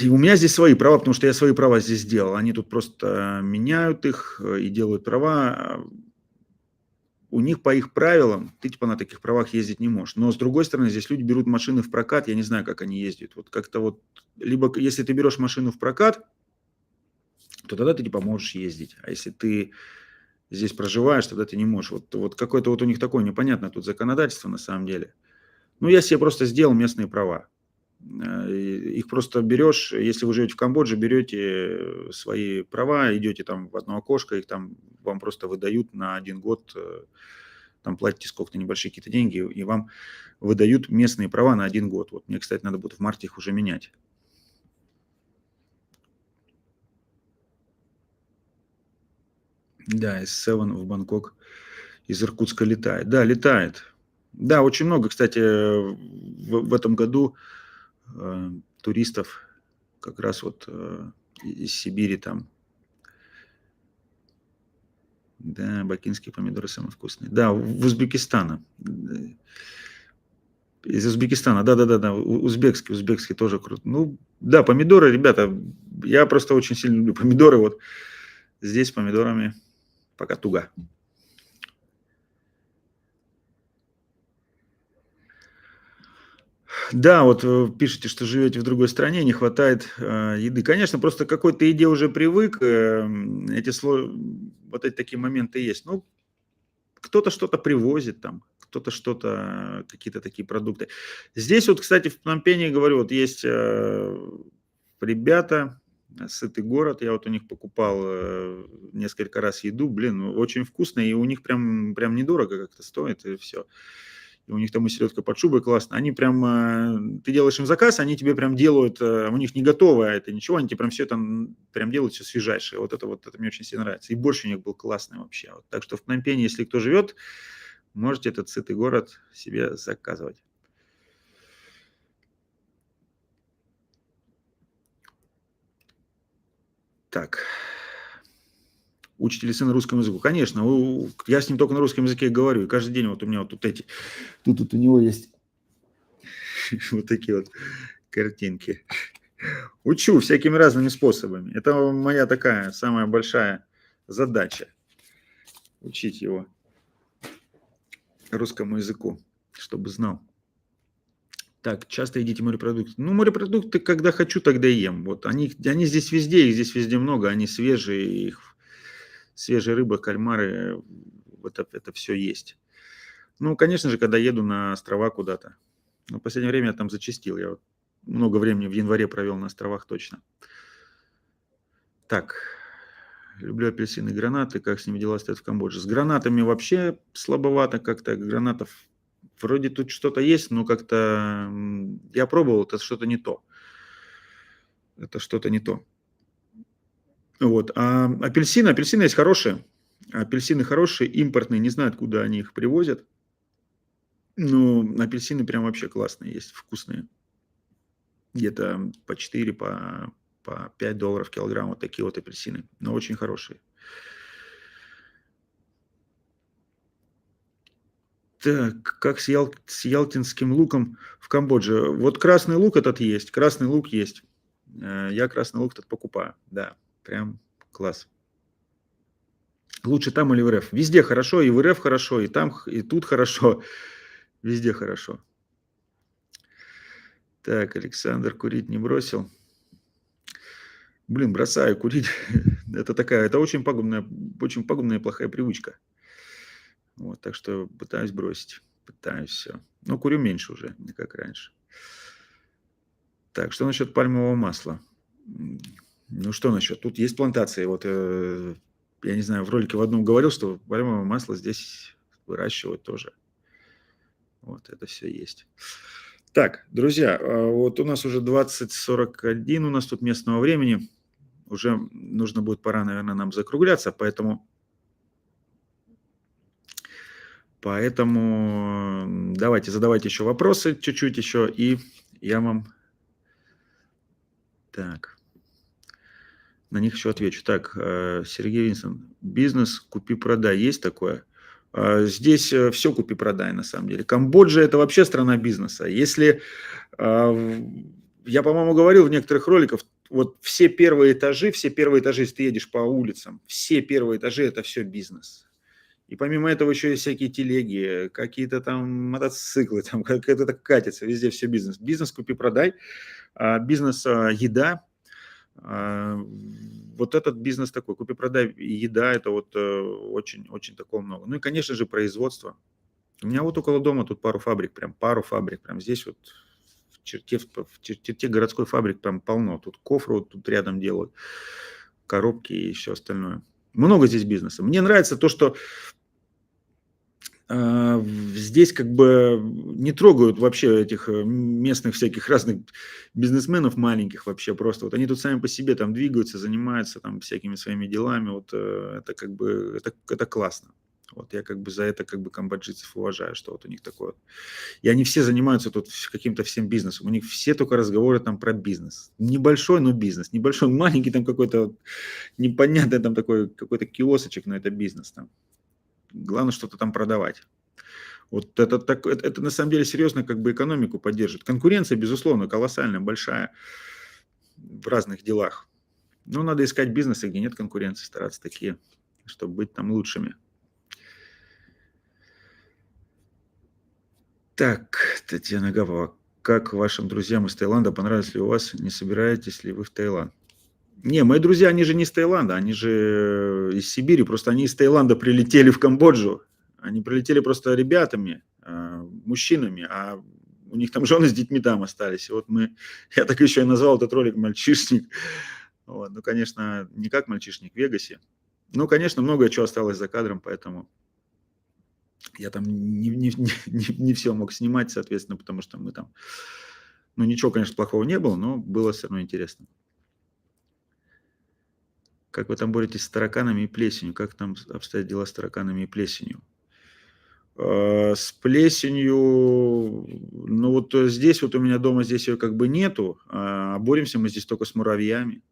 И у меня здесь свои права, потому что я свои права здесь сделал. Они тут просто меняют их и делают права. У них по их правилам ты типа на таких правах ездить не можешь. Но с другой стороны, здесь люди берут машины в прокат, я не знаю, как они ездят. Вот как-то вот, либо если ты берешь машину в прокат, то тогда ты типа можешь ездить. А если ты здесь проживаешь, тогда ты не можешь. Вот какое-то вот у них такое непонятное тут законодательство на самом деле. Ну, я себе просто сделал местные права. Их просто берешь, если вы живете в Камбодже, берете свои права, идете там в одно окошко, их там вам просто выдают на 1 год, там платите сколько-то небольшие какие-то деньги, и вам выдают местные права на 1 год. Вот мне, кстати, надо будет в марте их уже менять. Да, S7 в Бангкок из Иркутска летает. Да, летает. Да, очень много, кстати, в этом году туристов как раз вот из Сибири там. Да, бакинские помидоры самые вкусные. Да, в Узбекистана. Из Узбекистана, да, узбекский тоже круто. Ну, да, помидоры, ребята, я просто очень сильно люблю помидоры. Вот здесь с помидорами пока туго. Да, вот пишете, что живете в другой стране, не хватает еды. Конечно, просто к какой-то еде уже привык. Вот эти такие моменты есть. Ну, кто-то что-то привозит там, кто-то что-то, какие-то такие продукты. Здесь вот, кстати, в Пномпене, говорю, вот есть ребята, сытый город, я вот у них покупал несколько раз еду, блин, ну, очень вкусно, и у них прям недорого как-то стоит, и все. И у них там и селедка под шубой классно. Они прям, ты делаешь им заказ, они тебе прям делают, у них не готовое это ничего, они тебе прям все там прям делают все свежайшее. Вот это мне очень сильно нравится. И борщ у них был классный вообще. Вот. Так что в Пномпене, если кто живет, можете этот сытый город себе заказывать. Так. Учите ли сына русскому языку? Конечно, я с ним только на русском языке говорю. И каждый день вот у меня вот тут эти, тут у него есть вот такие вот картинки. Учу всякими разными способами. Это моя такая самая большая задача. Учить его русскому языку, чтобы знал. Так, часто едите морепродукты? Ну, морепродукты, когда хочу, тогда ем. Вот они здесь везде, их здесь везде много, они свежие, их свежая рыба, кальмары, это все есть. Ну, конечно же, когда еду на острова куда-то. Но в последнее время я там зачастил. Я вот много времени в январе провел на островах точно. Так, люблю апельсины и гранаты. Как с ними дела стоят в Камбодже? С гранатами вообще слабовато как-то. Гранатов вроде тут что-то есть, но как-то я пробовал, это что-то не то. Это что-то не то. Вот. А апельсины есть хорошие. Апельсины хорошие, импортные, не знаю, откуда они их привозят. Но апельсины прям вообще классные есть, вкусные. Где-то по 4, по $5 килограмм. Вот такие вот апельсины. Но очень хорошие. Так, как с ялтинским луком в Камбодже? Вот красный лук этот есть, красный лук есть. Я красный лук этот покупаю, да, прям класс. Лучше там или в РФ? Везде хорошо, и в РФ хорошо, и там, и тут хорошо, везде хорошо. Так, Александр курить не бросил. Блин, бросаю курить. Это очень пагубная и плохая привычка. Вот, так что пытаюсь бросить, пытаюсь все. Но курю меньше уже, не как раньше. Так, что насчет пальмового масла? Ну, что насчет? Тут есть плантации. Вот, я не знаю, в ролике в одном говорил, что пальмовое масло здесь выращивают тоже. Вот это все есть. Так, друзья, вот у нас уже 20:41 у нас тут местного времени. Уже нужно будет, пора, наверное, нам закругляться, поэтому давайте задавайте еще вопросы чуть-чуть еще, и я вам так на них еще отвечу. Так, Сергей Винсон, бизнес купи-продай, есть такое? Здесь все купи-продай, на самом деле. Камбоджа – это вообще страна бизнеса. Если, я, по-моему, говорил в некоторых роликах, вот все первые этажи, если ты едешь по улицам, все первые этажи – это все бизнес. И помимо этого еще есть всякие телеги, какие-то там мотоциклы, там как это так катится, везде все бизнес. Бизнес купи-продай, бизнес еда. Вот этот бизнес такой, купи-продай и еда, это вот очень-очень такого много. Ну и, конечно же, производство. У меня вот около дома тут пару фабрик, прям здесь вот в черте городской фабрик прям полно. Тут кофру вот тут рядом делают, коробки и все остальное. Много здесь бизнеса. Мне нравится то, что здесь как бы не трогают вообще этих местных всяких разных бизнесменов маленьких вообще просто. Вот они тут сами по себе там двигаются, занимаются там всякими своими делами. Вот это как бы, это классно. Вот я как бы за это как бы камбоджийцев уважаю, что вот у них такое. И они все занимаются тут каким-то всем бизнесом. У них все только разговоры там про бизнес. Небольшой, но бизнес. Небольшой, маленький там какой-то непонятный там такой какой-то киосочек, но это бизнес там. Главное что-то там продавать. Вот это на самом деле серьезно как бы экономику поддержит. Конкуренция, безусловно, колоссальная, большая в разных делах. Но надо искать бизнесы, где нет конкуренции, стараться такие, чтобы быть там лучшими. Так, Татьяна Гавова, как вашим друзьям из Таиланда, понравилось ли у вас, не собираетесь ли вы в Таиланд? Не, мои друзья, они же не из Таиланда, они же из Сибири, просто они из Таиланда прилетели в Камбоджу. Они прилетели просто ребятами, мужчинами, а у них там жены с детьми там остались. И вот я так еще и назвал этот ролик «Мальчишник». Вот, ну, конечно, не как «Мальчишник» в Вегасе. Ну, конечно, многое чего осталось за кадром, поэтому я там не все мог снимать, соответственно, потому что мы там... Ну, ничего, конечно, плохого не было, но было все равно интересно. Как вы там боретесь с тараканами и плесенью? Как там обстоят дела с тараканами и плесенью? С плесенью, ну вот здесь вот у меня дома, здесь ее как бы нету, а боремся мы здесь только с муравьями.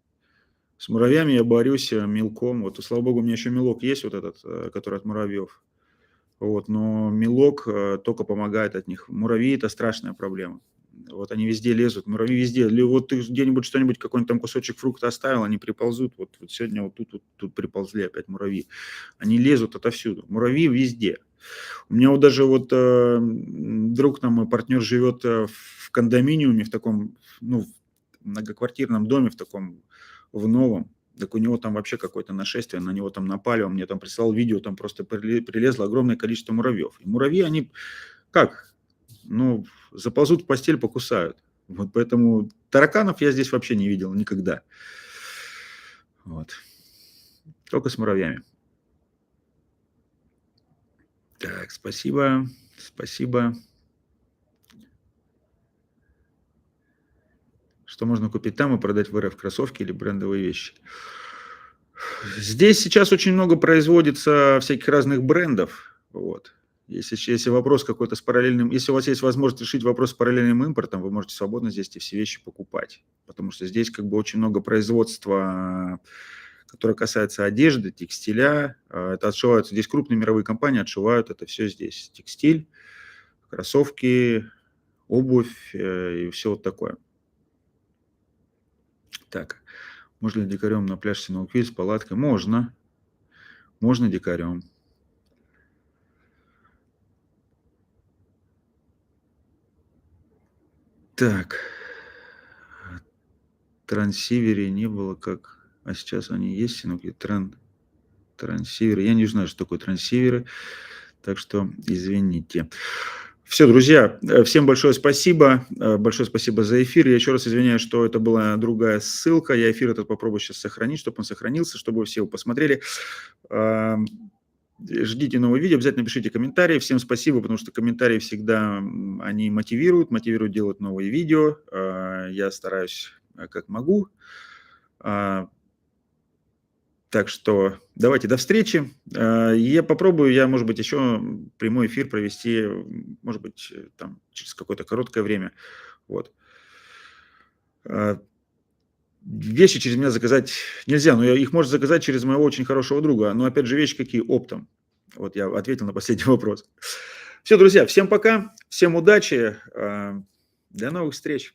С муравьями я борюсь мелком. Вот, слава богу, у меня еще мелок есть вот этот, который от муравьев. Вот, но мелок только помогает от них. Муравьи – это страшная проблема. Вот они везде лезут, муравьи везде. Вот ты где-нибудь что-нибудь, какой-нибудь там кусочек фрукта оставил, они приползут. Вот сегодня вот тут приползли опять муравьи. Они лезут отовсюду. Муравьи везде. У меня вот даже вот друг там, мой партнер, живет в кондоминиуме, в таком, ну, в многоквартирном доме, в таком, в новом. Так у него там вообще какое-то нашествие, на него там напали, он мне там прислал видео, там просто прилезло огромное количество муравьев. И муравьи, они как? Ну, заползут в постель, покусают. Вот поэтому тараканов я здесь вообще не видел никогда. Вот. Только с муравьями. Так, спасибо. Спасибо. Что можно купить там и продать в РФ, кроссовки или брендовые вещи? Здесь сейчас очень много производится всяких разных брендов. Вот. Если вопрос какой-то с параллельным, если у вас есть возможность решить вопрос с параллельным импортом, вы можете свободно здесь эти все вещи покупать. Потому что здесь как бы очень много производства, которое касается одежды, текстиля. Это отшиваются, здесь крупные мировые компании отшивают это все здесь. Текстиль, кроссовки, обувь и все вот такое. Так, можно ли дикарем на пляж Синолквиль с палаткой? Можно. Можно дикарем. Так. Трансивере не было как... А сейчас они есть, Синолквиль? Трансиверы. Я не знаю, что такое трансиверы. Так что извините. Все, друзья, всем большое спасибо. Большое спасибо за эфир. Я еще раз извиняюсь, что это была другая ссылка. Я эфир этот попробую сейчас сохранить, чтобы он сохранился, чтобы вы все его посмотрели. Ждите новые видео, обязательно пишите комментарии. Всем спасибо, потому что комментарии всегда они мотивируют делать новые видео. Я стараюсь как могу. Так что давайте до встречи. Я попробую, может быть, еще прямой эфир провести, может быть, там через какое-то короткое время. Вот. Вещи через меня заказать нельзя, но их можно заказать через моего очень хорошего друга. Но опять же, вещи какие оптом. Вот я ответил на последний вопрос. Все, друзья, всем пока, всем удачи, до новых встреч.